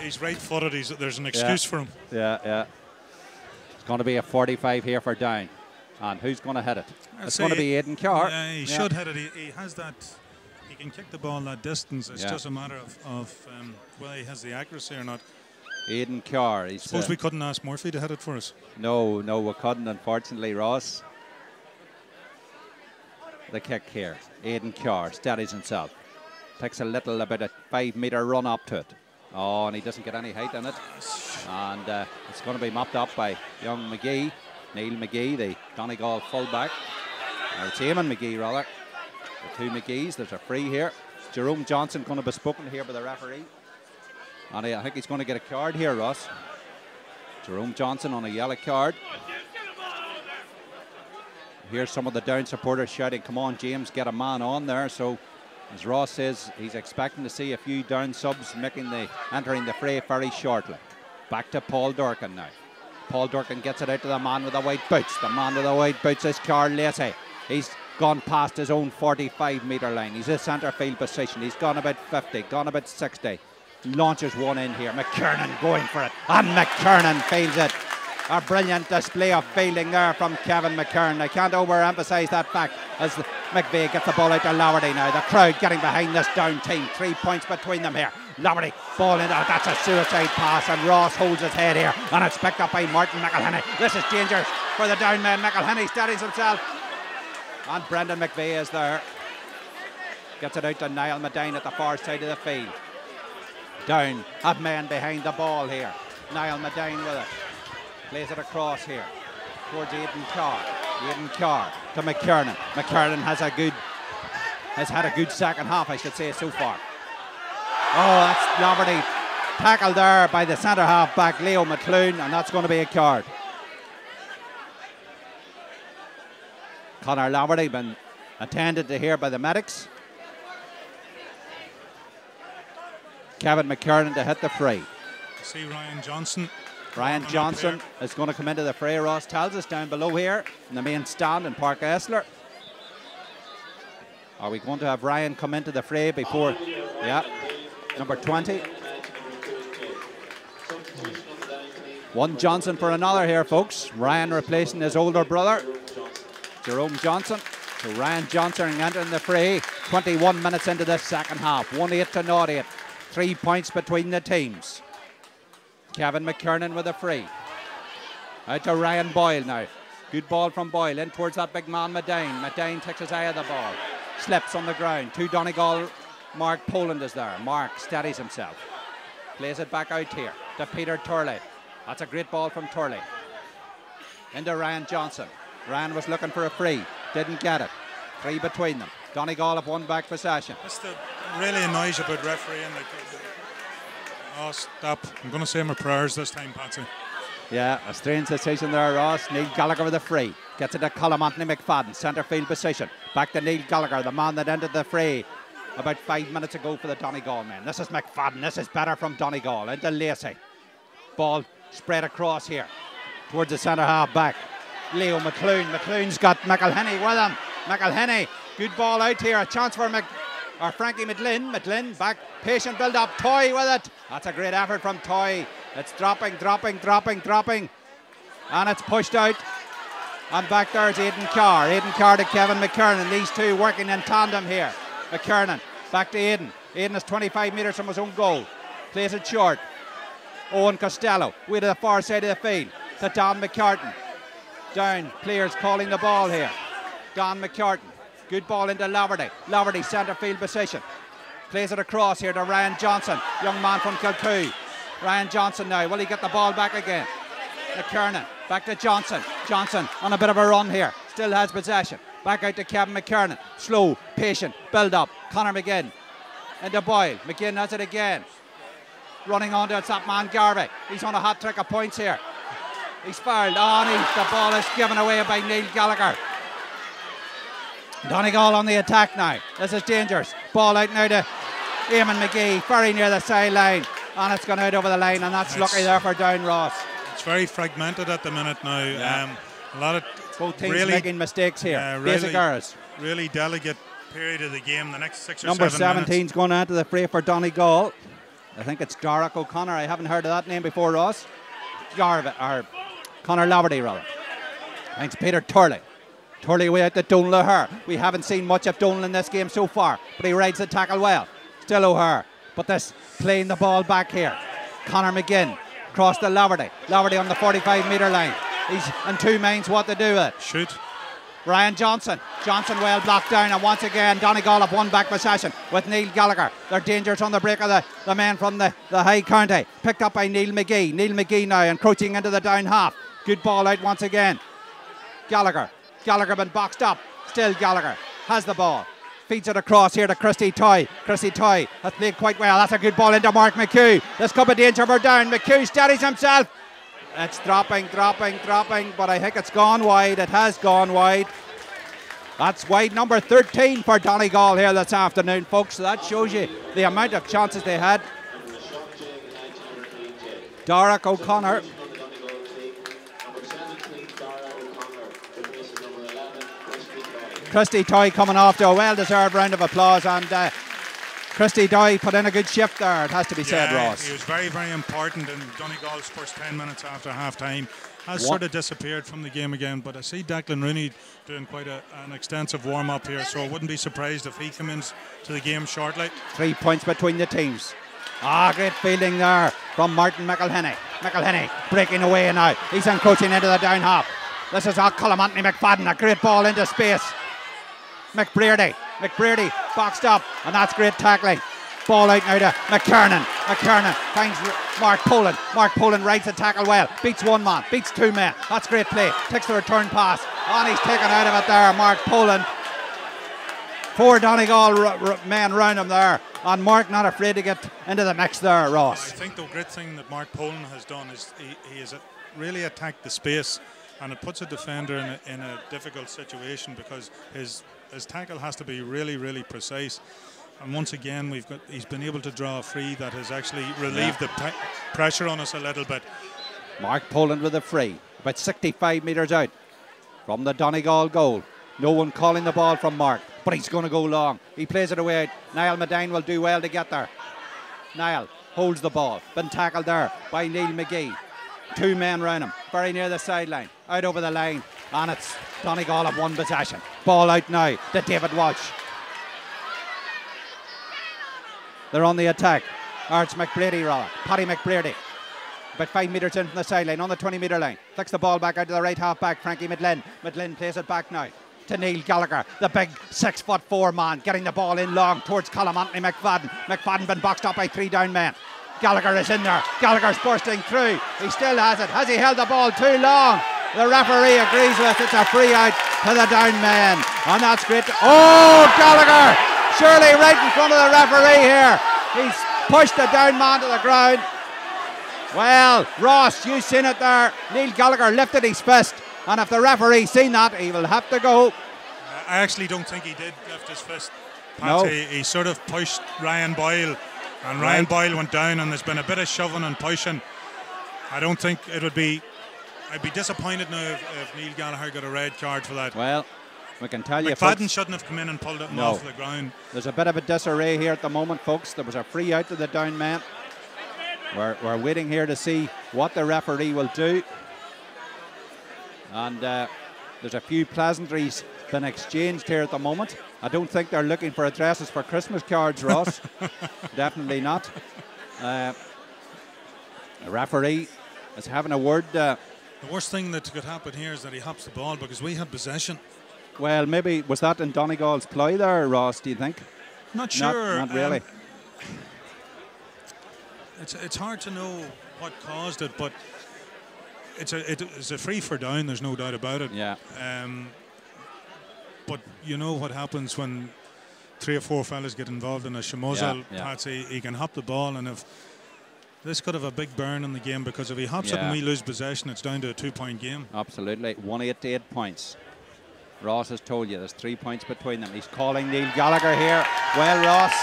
He's right-footed. There's an excuse for him. Yeah. It's going to be a 45 here for Down. And who's going to hit it? It's going to be Aidan Carr. Yeah, he should hit it. He has that. He can kick the ball that distance. It's just a matter of whether he has the accuracy or not. Aidan Carr. I suppose we couldn't ask Murphy to hit it for us. No, we couldn't, unfortunately, Ross. The kick here. Aidan Carr steadies himself. Takes about a 5-metre run up to it. And he doesn't get any height in it. And it's going to be mopped up by young McGee. Neil McGee, the Donegal fullback. Or it's Eamon McGee, rather. The 2 McGees. There's a free here. Jerome Johnson going to be spoken here by the referee. And I think he's going to get a card here, Ross. Jerome Johnson on a yellow card. Here's some of the Down supporters shouting, come on, James, get a man on there. So, as Ross says, he's expecting to see a few Down subs entering the fray very shortly. Back to Paul Durkin now. Paul Durkin gets it out to the man with the white boots. The man with the white boots is Carl Lacey. He's gone past his own 45-metre line. He's in centre field position. He's gone about 50, gone about 60. Launches one in here. McKernan going for it. And McKernan fails it. A brilliant display of fielding there from Kevin McKernan. I can't overemphasise that fact as McVeigh gets the ball out to Laverty now. The crowd getting behind this Down team. 3 points between them here. Laverty, ball in. That's a suicide pass, and Ross holds his head here, and it's picked up by Martin McElhinney. This is dangerous for the Down man. McElhinney steadies himself, and Brendan McVeigh is there. Gets it out to Niall Medine at the far side of the field. Down have men behind the ball here. Niall Medine with it. Plays it across here towards Aidan Carr. Aidan Carr to McKernan. McKernan has had a good second half, I should say, so far. That's Laverty tackled there by the centre half back Leo McClune, and that's going to be a card. Conor Laverty been attended to here by the medics. Kevin McKernan to hit the free. See Ryan Johnson. Ryan Johnson is going to come into the fray. Ross tells us down below here in the main stand in Park Esler. Are we going to have Ryan come into the fray before? Yeah, number 20. One Johnson for another here, folks. Ryan replacing his older brother, Jerome Johnson. So Ryan Johnson entering the fray. 21 minutes into this second half. 1-8 to 0-8. 3 points between the teams. Kevin McKernan with a free. Out to Ryan Boyle now. Good ball from Boyle in towards that big man Medine. Medine takes his eye of the ball. Slips on the ground. 2 Donegal Mark Poland is there. Mark steadies himself. Plays it back out here to Peter Turley. That's a great ball from Turley. Into Ryan Johnson. Ryan was looking for a free. Didn't get it. 3 between them. Donegal have won back possession. That's the really annoys about refereeing. Oh, stop. I'm going to say my prayers this time, Patsy. Yeah, a strange decision there, Ross. Neil Gallagher with a free. Gets it to Colm Anthony McFadden, centre field position. Back to Neil Gallagher, the man that ended the fray about 5 minutes ago for the Donegal men. This is McFadden. This is better from Donegal. Into Lacey. Ball spread across here towards the centre half back. Leo McClune. McClune's got McElhenney with him. McElhenney. Good ball out here. A chance for Frankie McLean. McLean back. Patient build up. Toy with it. That's a great effort from Toy. It's dropping. And it's pushed out. And back there's Aidan Carr. Aidan Carr to Kevin McKernan. These two working in tandem here. McKernan back to Aidan. Aidan is 25 metres from his own goal. Plays it short. Owen Costello way to the far side of the field. To Don McCartan. Down. Players calling the ball here. Don McCartan. Good ball into Laverty. Laverty centre field position. Plays it across here to Ryan Johnson. Young man from Kilcoo. Ryan Johnson now. Will he get the ball back again? McKernan. Back to Johnson. Johnson on a bit of a run here. Still has possession. Back out to Kevin McKernan. Slow, patient, build up. Conor McGinn. Into Boyle. McGinn has it again. Running onto it's that man Garvey. He's on a hot trick of points here. He's fouled. The ball is given away by Neil Gallagher. Donegal on the attack now. This is dangerous. Ball out now to Eamon McGee. Very near the sideline. And it's gone out over the line. And that's lucky there for Down Ross. It's very fragmented at the minute now. Yeah. A lot of both teams making mistakes here. Basic errors. Really delicate period of the game. The next 6 or 7 minutes. Number 17's going into the fray for Donegal. I think it's Darragh O'Connor. I haven't heard of that name before, Ross. Conor Laverty, rather. Thanks, Peter Turley. Turley way out to Donal O'Hare. We haven't seen much of Donal in this game so far, but he rides the tackle well. Still O'Hare. But this playing the ball back here. Conor McGinn across to Laverty. Laverty on the 45-metre line. He's in 2 minds what to do with it. Shoot. Ryan Johnson. Johnson well blocked down, and once again Donegal have won back possession with Neil Gallagher. They're dangerous on the break of the man from the high county. Picked up by Neil McGee. Neil McGee now encroaching into the down half. Good ball out once again. Gallagher been boxed up. Still Gallagher has the ball. Feeds it across here to Christy Toy. Christy Toy has played quite well. That's a good ball into Mark McHugh. This could be danger for Down. McHugh steadies himself. It's dropping, but I think it's gone wide. It has gone wide. That's wide number 13 for Donegal here this afternoon, folks. So that shows you the amount of chances they had. Darragh O'Connor. Christy Toy coming off to a well-deserved round of applause, and Christy Toy put in a good shift there, it has to be said, Ross. He was very, very important in Donegal's first 10 minutes after half-time. Has sort of disappeared from the game again, but I see Declan Rooney doing quite an extensive warm-up here, so I wouldn't be surprised if he comes into the game shortly. 3 points between the teams. Great fielding there from Martin McElhenney. McElhenney breaking away now. He's encroaching into the down half. This is Colm Anthony McFadden, a great ball into space. McBrearty boxed up, and that's great tackling. Ball out now to McKernan. McKernan finds Mark Poland. Mark Poland rides the tackle well. Beats 1 man, beats 2 men. That's great play. Takes the return pass. And he's taken out of it there, Mark Poland. 4 Donegal men round him there. And Mark not afraid to get into the mix there, Ross. I think the great thing that Mark Poland has done is he has really attacked the space, and it puts a defender in a difficult situation because his tackle has to be really, really precise. And once again, he's been able to draw a free that has actually relieved the pressure on us a little bit. Mark Poland with a free, about 65 metres out from the Donegal goal. No one calling the ball from Mark, but he's going to go long. He plays it away. Niall Medine will do well to get there. Niall holds the ball. Been tackled there by Neil McGee. 2 men round him, very near the sideline. Out over the line, and it's Donegal have won possession. Ball out now to David Walsh. They're on the attack. Or it's McBrearty, rather. Paddy McBrearty. About 5 metres in from the sideline, on the 20-metre line. Flicks the ball back out to the right half back, Frankie Midlin. Midlin plays it back now. to Neil Gallagher, the big 6'4" man, getting the ball in long towards Colm Anthony McFadden. McFadden been boxed up by 3 down men. Gallagher is in there. Gallagher's bursting through. He still has it. Has he held the ball too long? The referee agrees with. It's a free out to the down man. And that's great. Oh, Gallagher! Surely right in front of the referee here. He's pushed the down man to the ground. Well, Ross, you seen it there. Neil Gallagher lifted his fist. And if the referee seen that, he will have to go. I actually don't think he did lift his fist. No. He sort of pushed Ryan Boyle. And Ryan Boyle went down, and there's been a bit of shoving and pushing. I don't think it would be... I'd be disappointed now if Neil Gallagher got a red card for that. Well, we can tell you, McFadden shouldn't have come in and pulled him off the ground. There's a bit of a disarray here at the moment, folks. There was a free out to the down man. We're waiting here to see what the referee will do. And there's a few pleasantries been exchanged here at the moment. I don't think they're looking for addresses for Christmas cards, Ross. Definitely not. The referee is having a word. The worst thing that could happen here is that he hops the ball because we had possession. Well, maybe was that in Donegal's ploy there, Ross, do you think? Not sure. Not really. It's hard to know what caused it, but it's a free for down, there's no doubt about it. Yeah. But you know what happens when 3 or 4 fellas get involved in a shamozzle, Patsy, he can hop the ball, and if this could have a big burn in the game, because if he hops it and we lose possession, it's down to a 2-point game. Absolutely. 188 points. Ross has told you there's 3 points between them. He's calling Neil Gallagher here. Well, Ross,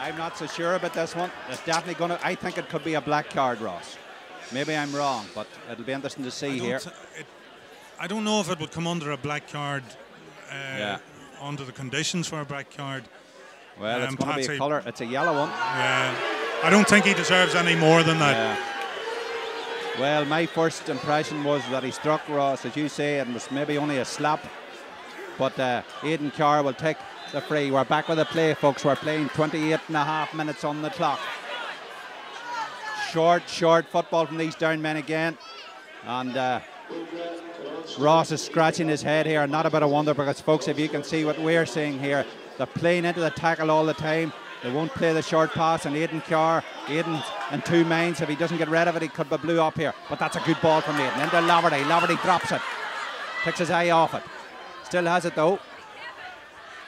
I'm not so sure about this one. It's definitely going to... I think it could be a black card, Ross. Maybe I'm wrong, but it'll be interesting to see here. I don't know if it would come under a black card, under the conditions for a black card. Well, it's going to be a colour. It's a yellow one. Yeah. I don't think he deserves any more than that. Yeah. Well, my first impression was that he struck Ross, as you say, and was maybe only a slap. But Aidan Carr will take the free. We're back with the play, folks. We're playing 28.5 minutes on the clock. Short football from these down men again. And Ross is scratching his head here. Not a bit of wonder, because, folks, if you can see what we're seeing here, they're playing into the tackle all the time. They won't play the short pass, and Aidan Carr, Aidan's in 2 minds. If he doesn't get rid of it, he could be blew up here. But that's a good ball from Aidan. Into Laverty. Laverty drops it. Takes his eye off it. Still has it, though.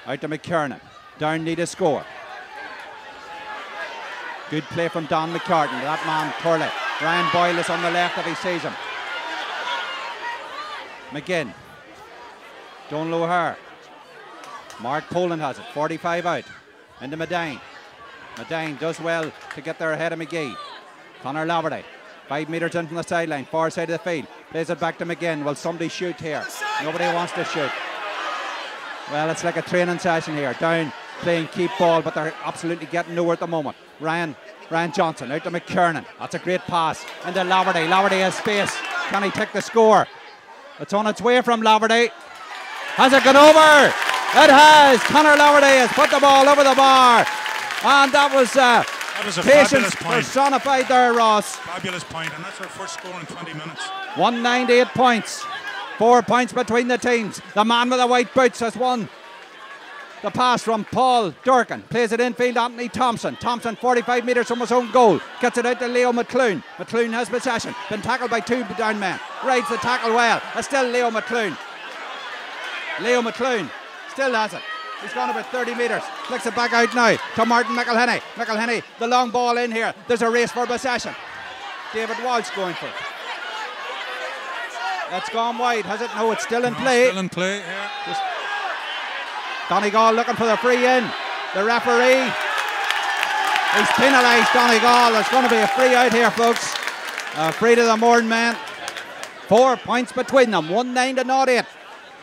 Out to McKernan. Down need a score. Good play from Don McCartan. That man, Turley. Ryan Boyle is on the left if he sees him. McGinn. Donal O'Hare. Mark Poland has it. 45 out. Into Medine. Medine does well to get there ahead of McGee. Conor Laverty. 5 metres in from the sideline. Far side of the field. Plays it back to McGinn. Will somebody shoot here? Nobody wants to shoot. Well, it's like a training session here. Down playing keep ball, but they're absolutely getting nowhere at the moment. Ryan Johnson out to McKernan. That's a great pass. Into Laverty. Laverty has space. Can he take the score? It's on its way from Laverty. Has it gone over? It has. Conor Laverty has put the ball over the bar. And that was a patience fabulous point. personified there, Ross. Fabulous point, and that's our first score in 20 minutes. 198 points. 4 points between the teams. The man with the white boots has won. The pass from Paul Durkin. Plays it infield, Anthony Thompson. Thompson 45 metres from his own goal. Gets it out to Leo McClune. McClune has possession. Been tackled by 2 down men. Rides the tackle well. It's still Leo McClune. Leo McClune still has it. He's gone about 30 metres. Flicks it back out now to Martin McElhenney. McElhenney, the long ball in here. There's a race for possession. David Walsh going for it. It's gone wide, has it? No, it's still in play. Still in play, yeah. Donegal looking for the free in. The referee, he's penalised Donegal. There's going to be a free out here, folks. Free to the Mourne men. 4 points between them. 1-9-8.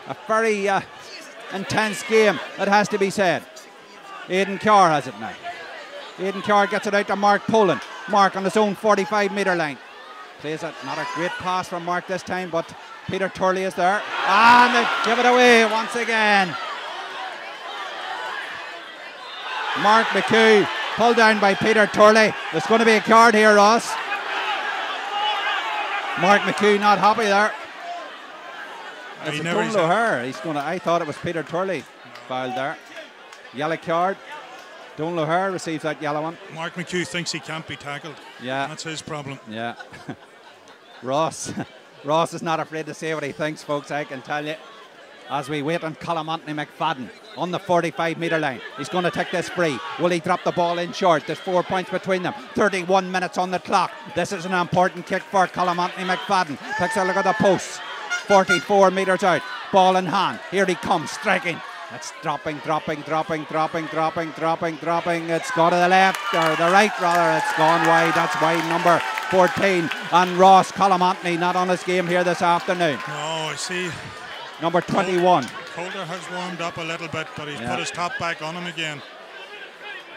A very intense game, it has to be said. Aidan Carr has it now. Aidan Carr gets it out to Mark Poland. Mark on his own 45 metre line. Plays it. Not a great pass from Mark this time, but Peter Turley is there. And they give it away once again. Mark McHugh pulled down by Peter Turley. There's going to be a card here, Ross. Mark McHugh not happy there. It's a Donal O'Hare. He's going to. I thought it was Peter Turley fouled there. Yellow card. Donal O'Hare receives that yellow one. Mark McHugh thinks he can't be tackled. Yeah. That's his problem. Yeah. Ross is not afraid to say what he thinks, folks, I can tell you. As we wait on Colm Anthony McFadden on the 45-metre line. He's going to take this free. Will he drop the ball in short? There's 4 points between them. 31 minutes on the clock. This is an important kick for Colm Anthony McFadden. Takes a look at the posts. 44 metres out. Ball in hand. Here he comes, striking. It's dropping. It's gone to the left, or the right rather. It's gone wide. That's wide number 14. And Ross, Colm Anthony, not on his game here this afternoon. No, I see. Number 21. Coulter has warmed up a little bit, but he's put his top back on him again.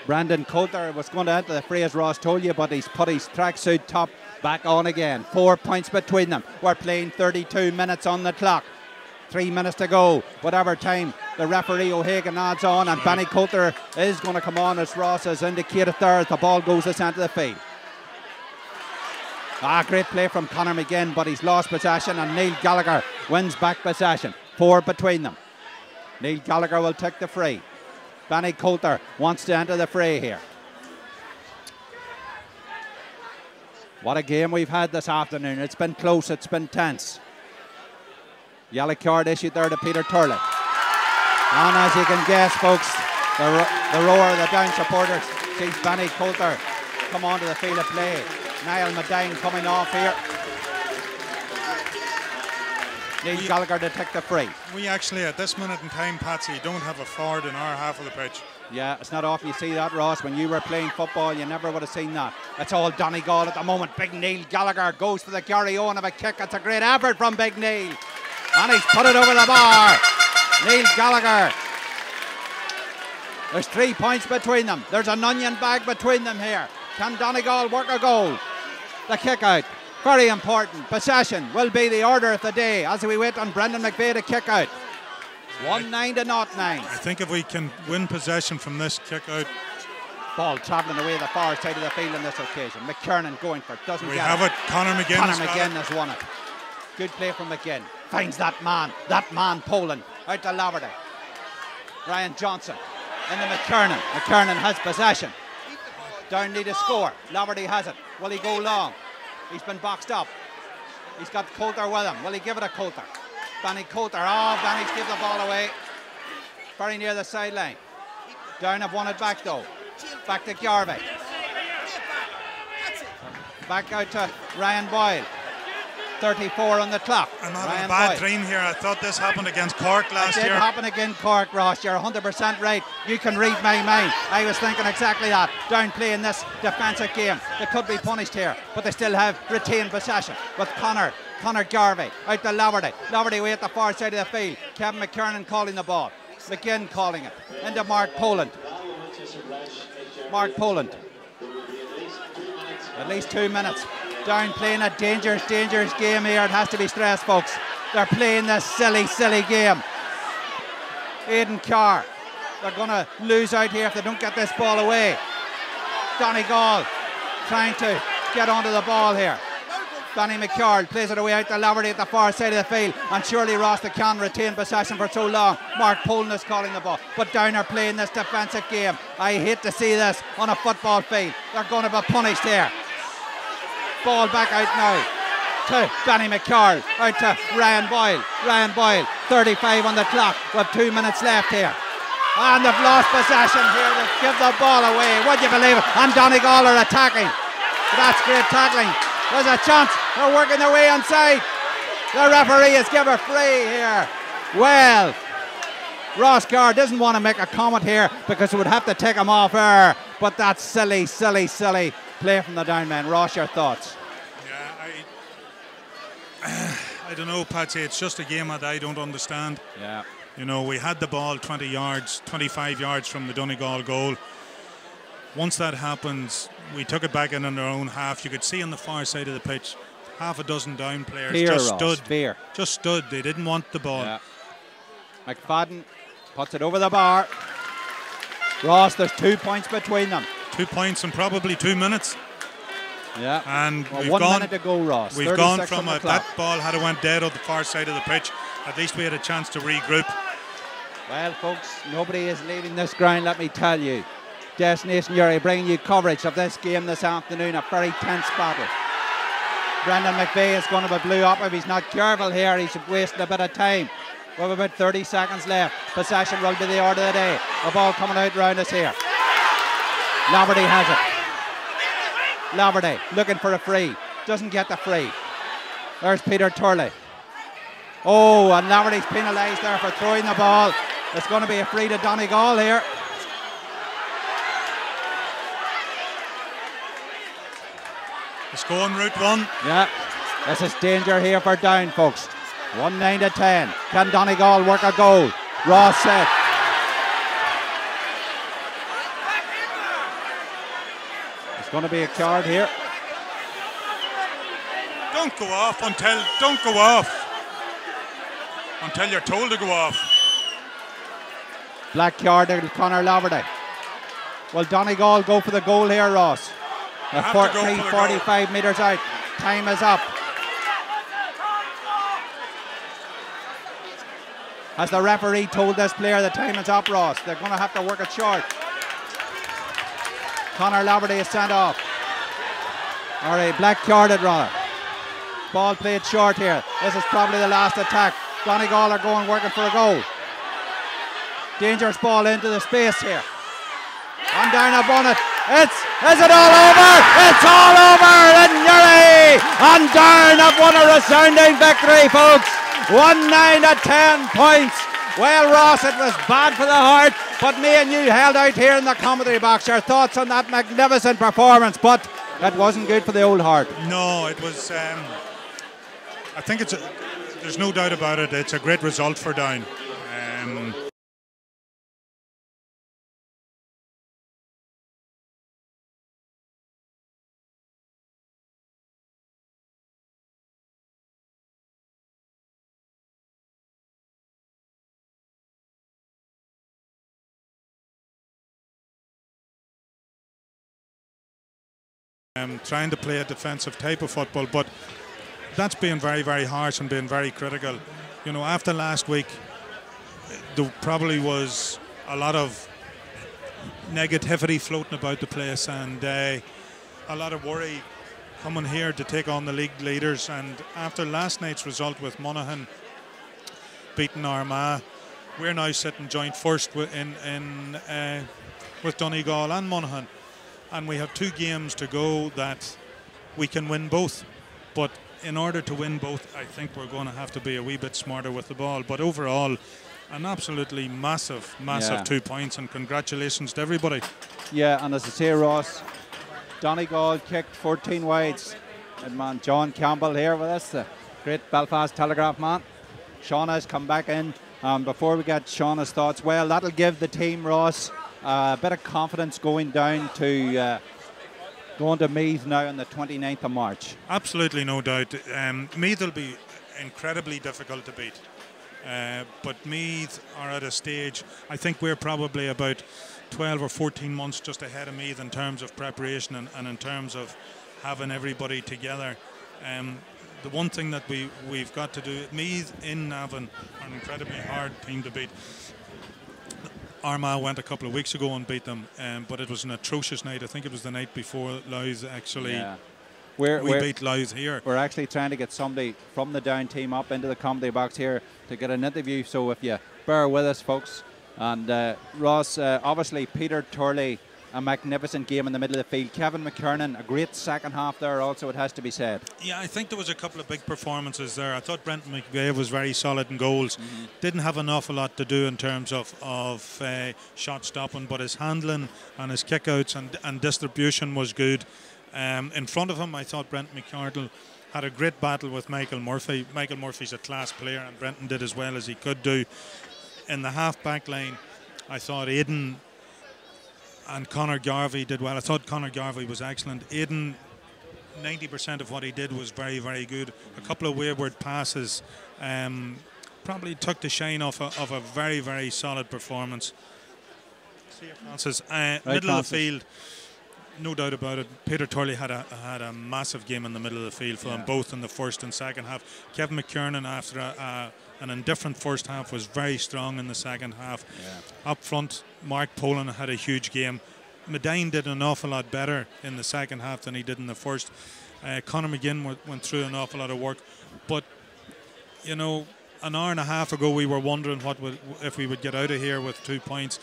Brandon Coulter was going to enter the fray, as Ross told you, but he's put his tracksuit top back on again. 4 points between them. We're playing 32 minutes on the clock. 3 minutes to go. Whatever time the referee O'Hagan adds on, and Benny Coulter is going to come on, as Ross has indicated there, as the ball goes to centre of the field. Great play from Conor McGinn, but he's lost possession, and Neil Gallagher wins back possession. 4 between them. Neil Gallagher will take the free. Benny Coulter wants to enter the fray here. What a game we've had this afternoon. It's been close, it's been tense. Yellow card issued there to Peter Turley. And as you can guess, folks, the roar of the Down supporters sees Benny Coulter come onto the field of play. Niall Medine coming off here. Neil Gallagher to take the free. We actually, at this minute in time, Patsy, don't have a forward in our half of the pitch. Yeah, it's not often you see that, Ross. When you were playing football, you never would have seen that. It's all Donegal at the moment. Big Neil Gallagher goes for the Gary Owen of a kick. It's a great effort from Big Neil. And he's put it over the bar. Neil Gallagher. There's 3 points between them. There's an onion bag between them here. Can Donegal work a goal? The kick out. Very important. Possession will be the order of the day as we wait on Brendan McVeigh to kick out. 1-9 to 0-9. I think if we can win possession from this kick out. Ball travelling away the far side of the field on this occasion. McKernan going for it. Doesn't we get have it. Conor McGinn has won it. Good play from McGinn. Finds that man Poland. Out to Laverty. Ryan Johnson into McKernan. McKernan has possession. Down need a score. Laverty has it. Will he go long? He's been boxed up. He's got Coulter with him. Will he give it a Coulter? Benny Coulter. Oh, Benny's give the ball away. Very near the sideline. Down have won it back though. Back to Garvey. Back out to Ryan Boyle. 34 on the clock. I'm having a bad dream here. I thought this happened against Cork last year. It did happen against Cork, Ross. You're 100% right. You can read my mind. I was thinking exactly that. Down playing this defensive game. They could be punished here, but they still have retained possession with Conor Garvey out to Laverty. Laverty away at the far side of the field. Kevin McKernan calling the ball. McGinn calling it. Into Mark Poland. At least 2 minutes. Down playing a dangerous game here. It has to be stressed, folks. They're playing this silly game. Aidan Carr. They're going to lose out here if they don't get this ball away. Donegal trying to get onto the ball here. Danny McCarl plays it away out to Laverty at the far side of the field. And surely Ross, they can retain possession for so long. Mark Poland is calling the ball. But Down are playing this defensive game. I hate to see this on a football field. They're going to be punished here. Ball back out now to Danny McCarl, out to Ryan Boyle. 35 on the clock with 2 minutes left here. And they've lost possession here. They give the ball away. Would you believe it? And Donegal are attacking. That's great tackling. There's a chance. They're working their way inside. The referee has given a free here. Well, Ross Carr doesn't want to make a comment here because it would have to take him off air. But that's silly play from the Down men. Ross, your thoughts? Yeah, I don't know, Patsy. It's just a game that I don't understand. Yeah. You know, we had the ball 20 yards, 25 yards from the Donegal goal. Once that happens, we took it back in on our own half. You could see on the far side of the pitch, half a dozen Down players just stood. They didn't want the ball. Yeah. McFadden puts it over the bar. Ross, there's 2 points between them. 2 points in probably 2 minutes. Yeah. And well, we've 1 gone, minute to go, Ross. We've gone from that ball had went dead on the far side of the pitch. At least we had a chance to regroup. Well, folks, nobody is leaving this ground, let me tell you. Destination Newry bringing you coverage of this game this afternoon, a very tense battle. Brendan McVeigh is going to be blew up if he's not careful here. He's wasting a bit of time. We have about 30 seconds left. Possession will be the order of the day. The ball coming out round us here. Laverty has it. Laverty looking for a free. Doesn't get the free. There's Peter Turley. Oh, and Laverty's penalised there for throwing the ball. It's going to be a free to Donegal here. It's going route 1. Yeah, this is danger here for Down, folks. 1-9 to 10. Can Donegal work a goal? Ross said. It's going to be a card here. Don't go off until you're told to go off. Black card to Conor Laverty. Will Donegal go for the goal here, Ross? 45 metres out. Time is up. Has the referee told this player the time is up, Ross? They're going to have to work it short. Conor Laverty is sent off. All right, black carded rather. Ball played short here. This is probably the last attack. Donegal are going working for a goal. Dangerous ball into the space here. And down upon it. Is it all over? It's all over in Newry. And Down have won a resounding victory, folks. 1-9 to 10 points. Well, Ross, it was bad for the heart, but me and you held out here in the commentary box. Your thoughts on that magnificent performance, but it wasn't good for the old heart. No, it was. I think there's no doubt about it. It's a great result for Down. Trying to play a defensive type of football, but that's being very, very harsh and being very critical. You know, after last week, there probably was a lot of negativity floating about the place and a lot of worry coming here to take on the league leaders. And after last night's result with Monaghan beating Armagh, we're now sitting joint first with Donegal and Monaghan. And we have 2 games to go that we can win both. But in order to win both, I think we're going to have to be a wee bit smarter with the ball. But overall, an absolutely massive 2 points, and congratulations to everybody. Yeah, and as I say, Ross, Donegal kicked 14 wides. And man, John Campbell here with us, the great Belfast Telegraph man. Shauna has come back in. Before we get Shauna's thoughts, well, that'll give the team, Ross, a bit of confidence going down to Meath now on the 29th of March. Absolutely, no doubt. Meath will be incredibly difficult to beat. But Meath are at a stage, I think we're probably about 12 or 14 months just ahead of Meath in terms of preparation and in terms of having everybody together. The one thing that we've got to do, Meath in Navan are an incredibly hard team to beat. Armagh went a couple of weeks ago and beat them, but it was an atrocious night. I think it was the night before Louth actually. Yeah. We beat Louth here. We're actually trying to get somebody from the Down team up into the comedy box here to get an interview. So if you bear with us, folks. And Ross, obviously Peter Turley, a magnificent game in the middle of the field. Kevin McKernan, a great second half there also, it has to be said. Yeah, I think there was a couple of big performances there. I thought Brenton McVeigh was very solid in goals. Didn't have an awful lot to do in terms of shot stopping, but his handling and his kickouts and distribution was good. In front of him, I thought Brenton McCardle had a great battle with Michael Murphy. Michael Murphy's a class player, and Brenton did as well as he could do. In the half-back line, I thought Aidan and Conor Garvey did well. I thought Conor Garvey was excellent. Aidan, 90% of what he did was very, very good. A couple of wayward passes probably took the shine off of a very, very solid performance. See you, Francis. Middle of the field, no doubt about it. Peter Turley had a massive game in the middle of the field for them, both in the first and second half. Kevin McKiernan, after an indifferent first half, was very strong in the second half. Up front, Mark Poland had a huge game. Medine did an awful lot better in the second half than he did in the first. Conor McGinn went through an awful lot of work, but you know, an hour and a half ago we were wondering if we would get out of here with 2 points.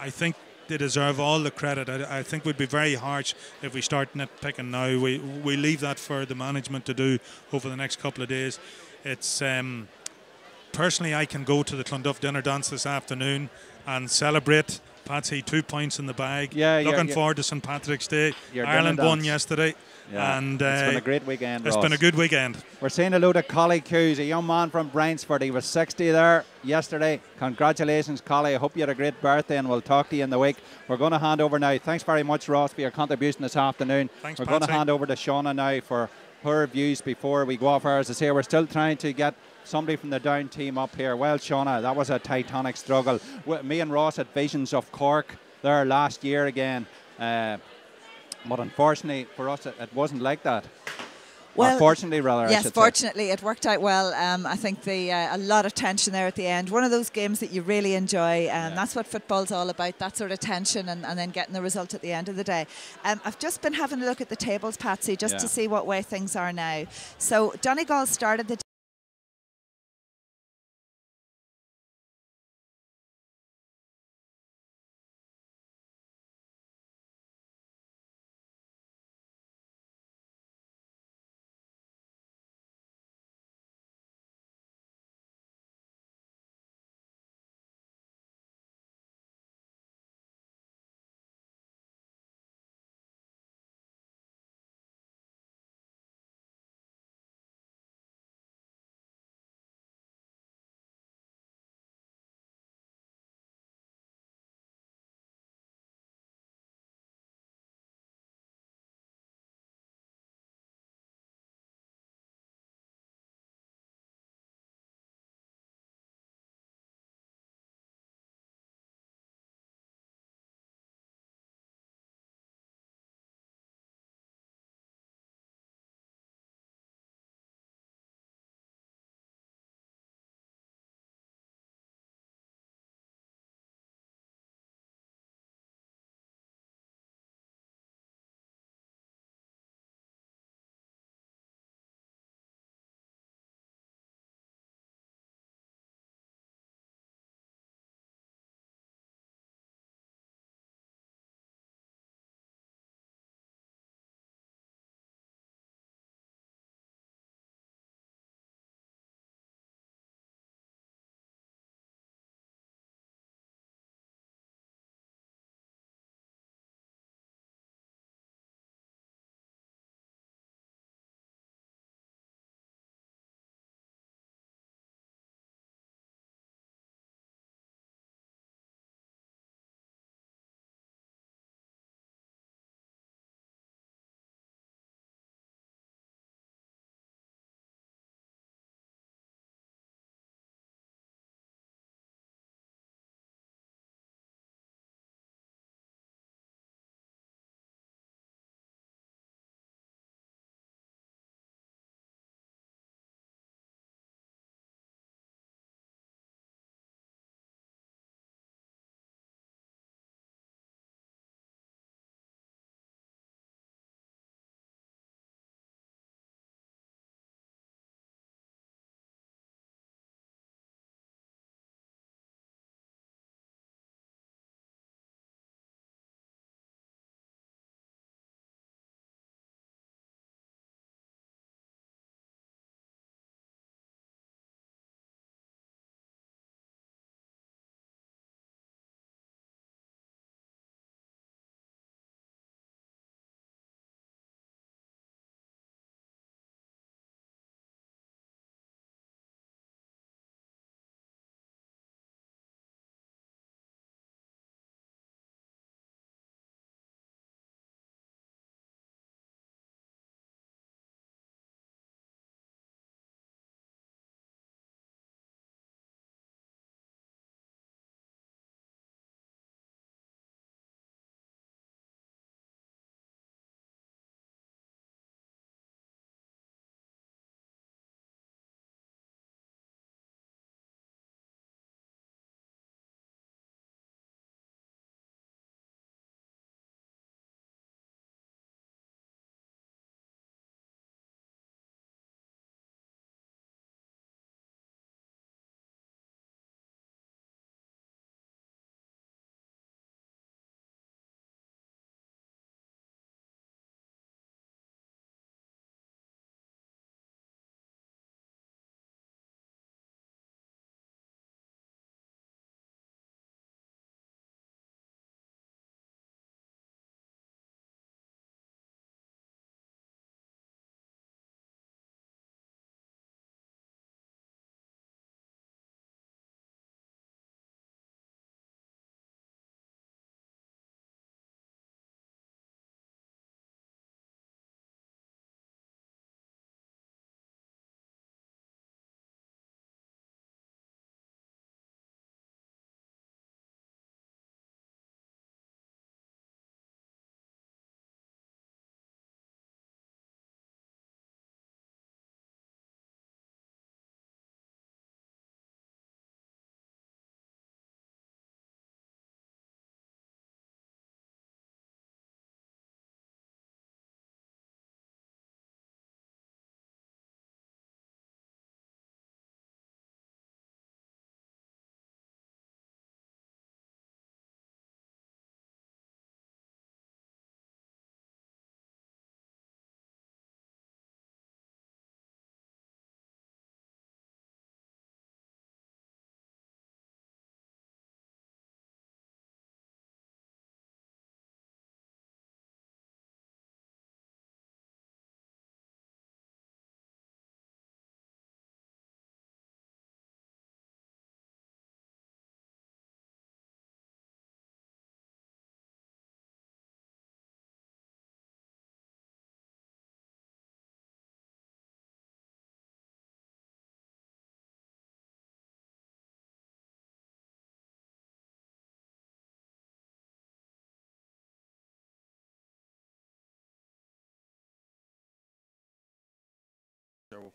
I think they deserve all the credit. I think we'd be very harsh if we start nitpicking now. We leave that for the management to do over the next couple of days. It's personally, I can go to the Clonduff dinner dance this afternoon and celebrate. Patsy, 2 points in the bag. Looking forward to St. Patrick's Day. Ireland won yesterday. And it's been a great weekend, It's Ross. been a good weekend. We're seeing a load of Collie Hughes, a young man from Bryansford. He was 60 there yesterday. Congratulations, Collie. I hope you had a great birthday, and we'll talk to you in the week. We're going to hand over now. Thanks very much, Ross, for your contribution this afternoon. Thanks, We're Patsy. going to hand over to Shauna now for her views before we go off air. As I say, we're still trying to get somebody from the down team up here. Well, Shauna, that was a titanic struggle. Me and Ross had visions of Cork there last year again. But unfortunately for us, it wasn't like that. Well, fortunately, rather. Yes, fortunately, it worked out well. I think a lot of tension there at the end. One of those games that you really enjoy. That's what football's all about, that sort of tension and then getting the result at the end of the day. I've just been having a look at the tables, Patsy, just to see what way things are now. So Donegal started the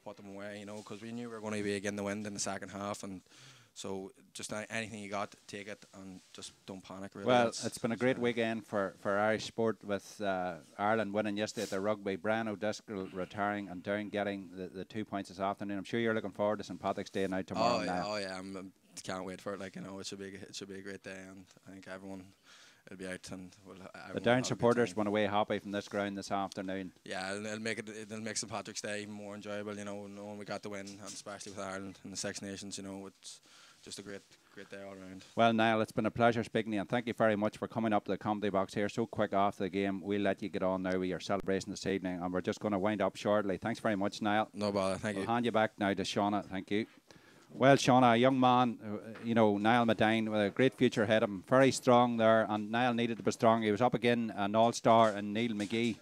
put them away, you know, because we knew we were going to be again the wind in the second half, and so just anything you got, take it, and just don't panic. Really. Well, it's been a great weekend for Irish sport with Ireland winning yesterday at the rugby. Brian O'Driscoll retiring and Down getting the 2 points this afternoon. I'm sure you're looking forward to St Patrick's Day now tomorrow. Oh yeah, can't wait for it. Like, you know, it should be a great day, and I think everyone will be out, and the Down supporters went away happy from this ground this afternoon. Yeah, it'll make St Patrick's Day even more enjoyable. You know, knowing we got the win, and especially with Ireland and the Six Nations. You know, it's just a great day all around. Well, Niall, it's been a pleasure speaking to you, and thank you very much for coming up to the comedy box here so quick after the game. We'll let you get on now with your celebration this evening, and we're just going to wind up shortly. Thanks very much, Niall. No bother, thank you. I'll hand you back now to Shauna. Thank you. Well, Shauna, a young man, you know, Niall Medine with a great future ahead of him, very strong there, and Niall needed to be strong. He was up again an all-star and Neil McGee.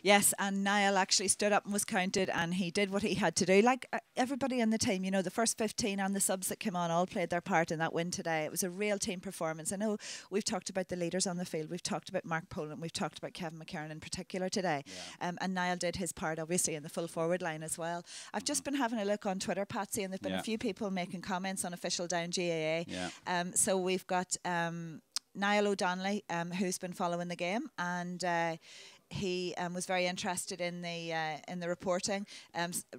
Yes, and Niall actually stood up and was counted, and he did what he had to do. Like everybody on the team, you know, the first 15 and the subs that came on all played their part in that win today. It was a real team performance. I know we've talked about the leaders on the field. We've talked about Mark Poland. We've talked about Kevin McKernan in particular today. Yeah. And Niall did his part, obviously, in the full forward line as well. I've just been having a look on Twitter, Patsy, and there have been a few people making comments on official Down GAA. Yeah. So we've got Niall O'Donnell, who's been following the game, and he was very interested in the reporting.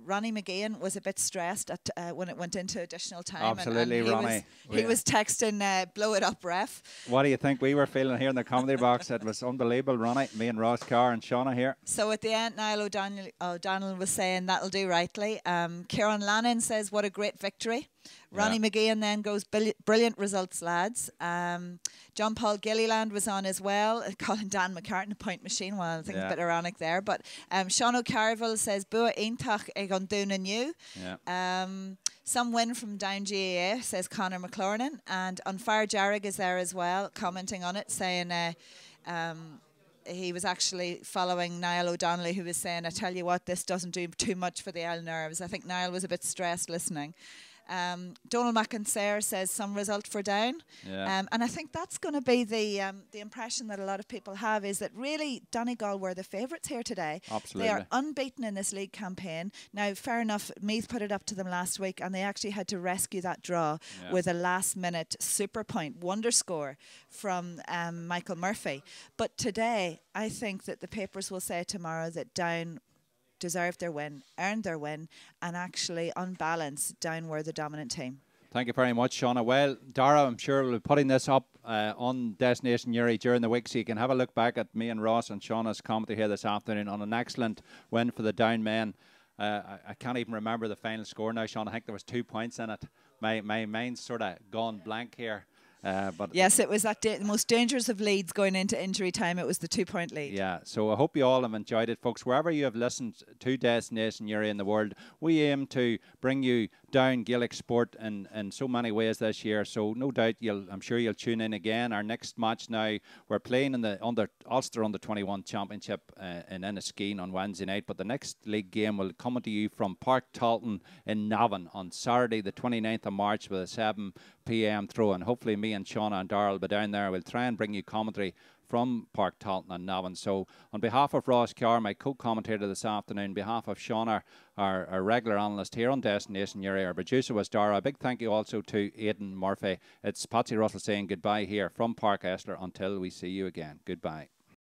Ronnie McGeehan was a bit stressed at when it went into additional time. Absolutely, and Ronnie. He was texting, blow it up, ref. What do you think we were feeling here in the comedy box? It was unbelievable, Ronnie. Me and Ross Carr and Shauna here. So at the end, Niall O'Donnell was saying that'll do rightly. Kieran Lannon says, what a great victory. Ronnie McGeehan then goes, brilliant results, lads. John Paul Gilliland was on as well, calling Dan McCartan a point machine. Well, I think it's a bit ironic there. But Sean O'Carville says, Bua Eintach ag on Dún and you. Some win from Down GAA, says Conor McLaurin. And On Fire Jarrig is there as well, commenting on it, saying he was actually following Niall O'Donnell, who was saying, I tell you what, this doesn't do too much for the Isle nerves. I think Niall was a bit stressed listening. Donald McIntyre says some result for Down, and I think that's going to be the impression that a lot of people have, is that really Donegal were the favourites here today. Absolutely. They are unbeaten in this league campaign. Now, fair enough, Meath put it up to them last week, and they actually had to rescue that draw with a last-minute super point wonder score from Michael Murphy. But today, I think that the papers will say tomorrow that Down deserved their win, earned their win, and actually, on balance, Down were the dominant team. Thank you very much, Shauna. Well, Dara, I'm sure we'll be putting this up on Destination Newry during the week, so you can have a look back at me and Ross and Shauna's commentary here this afternoon on an excellent win for the Down men. I can't even remember the final score now, Shauna. I think there was 2 points in it. My mind's sort of gone blank here. But yes, it was the most dangerous of leads going into injury time. It was the 2 point lead. Yeah, so I hope you all have enjoyed it, folks. Wherever you have listened to Destination Newry in the world, we aim to bring you Down Gaelic sport in so many ways this year. So no doubt I'm sure you'll tune in again. Our next match now, we're playing in the Ulster Under 21 Championship in Enniskeane on Wednesday night. But the next league game will come to you from Park Talton in Navan on Saturday, the 29th of March, with a 7 p.m. throw. And hopefully me and Shauna and Darrell will be down there. We'll try and bring you commentary from Park Talton and Navan. So on behalf of Ross Carr, my co-commentator this afternoon, on behalf of Shauna, our regular analyst here on Destination Newry, our producer was Dara. A big thank you also to Aidan Murphy. It's Patsy Russell saying goodbye here from Park Esler until we see you again. Goodbye.